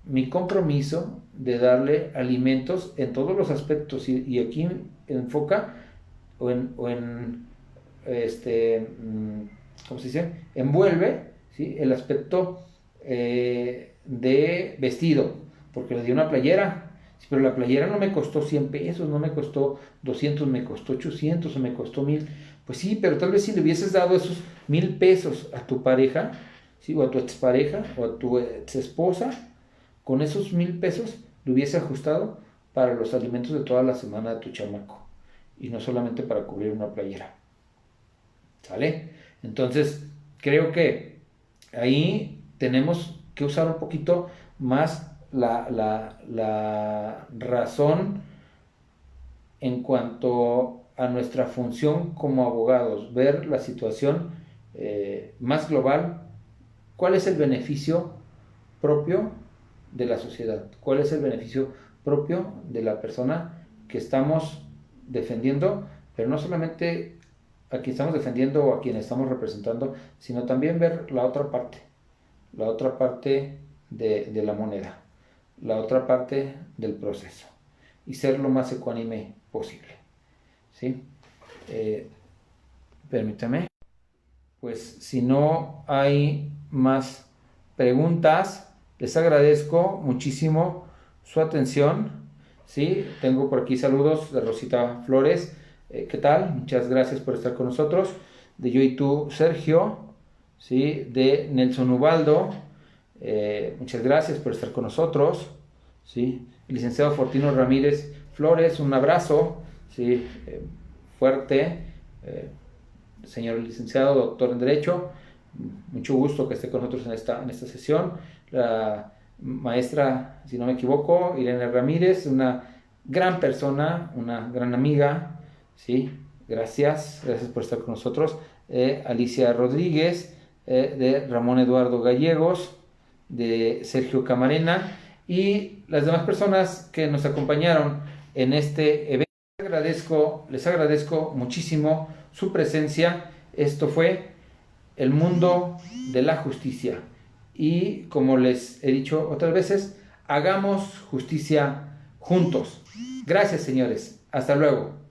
mi compromiso de darle alimentos en todos los aspectos, y aquí enfoca ¿cómo se dice? Envuelve, ¿sí? El aspecto de vestido, porque le di una playera, pero la playera no me costó 100 pesos, no me costó 200, me costó 800 o me costó 1,000. Pues sí, pero tal vez si le hubieses dado esos 1,000 pesos a tu pareja, ¿sí? O a tu expareja o a tu exesposa, con esos 1,000 pesos le hubiese ajustado para los alimentos de toda la semana de tu chamaco, y no solamente para cubrir una playera. ¿Sale? Entonces, creo que ahí tenemos que usar un poquito más la razón en cuanto a nuestra función como abogados, ver la situación más global. ¿Cuál es el beneficio propio de la sociedad? ¿Cuál es el beneficio propio de la persona que estamos defendiendo? Pero no solamente a quien estamos defendiendo o a quien estamos representando, sino también ver la otra parte de la moneda, la otra parte del proceso, y ser lo más ecuánime posible, ¿sí? Permítame. Pues si no hay más preguntas, les agradezco muchísimo su atención, ¿sí? Tengo por aquí saludos de Rosita Flores. ¿Qué tal? Muchas gracias por estar con nosotros. De Yo y Tú, Sergio, ¿sí? De Nelson Ubaldo, muchas gracias por estar con nosotros, ¿sí? El licenciado Fortino Ramírez Flores, un abrazo, ¿sí? Fuerte. Señor licenciado, doctor en Derecho, mucho gusto que esté con nosotros en esta sesión. La maestra, si no me equivoco, Irene Ramírez, una gran persona, una gran amiga, ¿sí? Gracias por estar con nosotros. Alicia Rodríguez, de Ramón Eduardo Gallegos, de Sergio Camarena, y las demás personas que nos acompañaron en este evento. Les agradezco muchísimo su presencia. Esto fue El Mundo de la Justicia, y como les he dicho otras veces, hagamos justicia juntos. Gracias, señores. Hasta luego.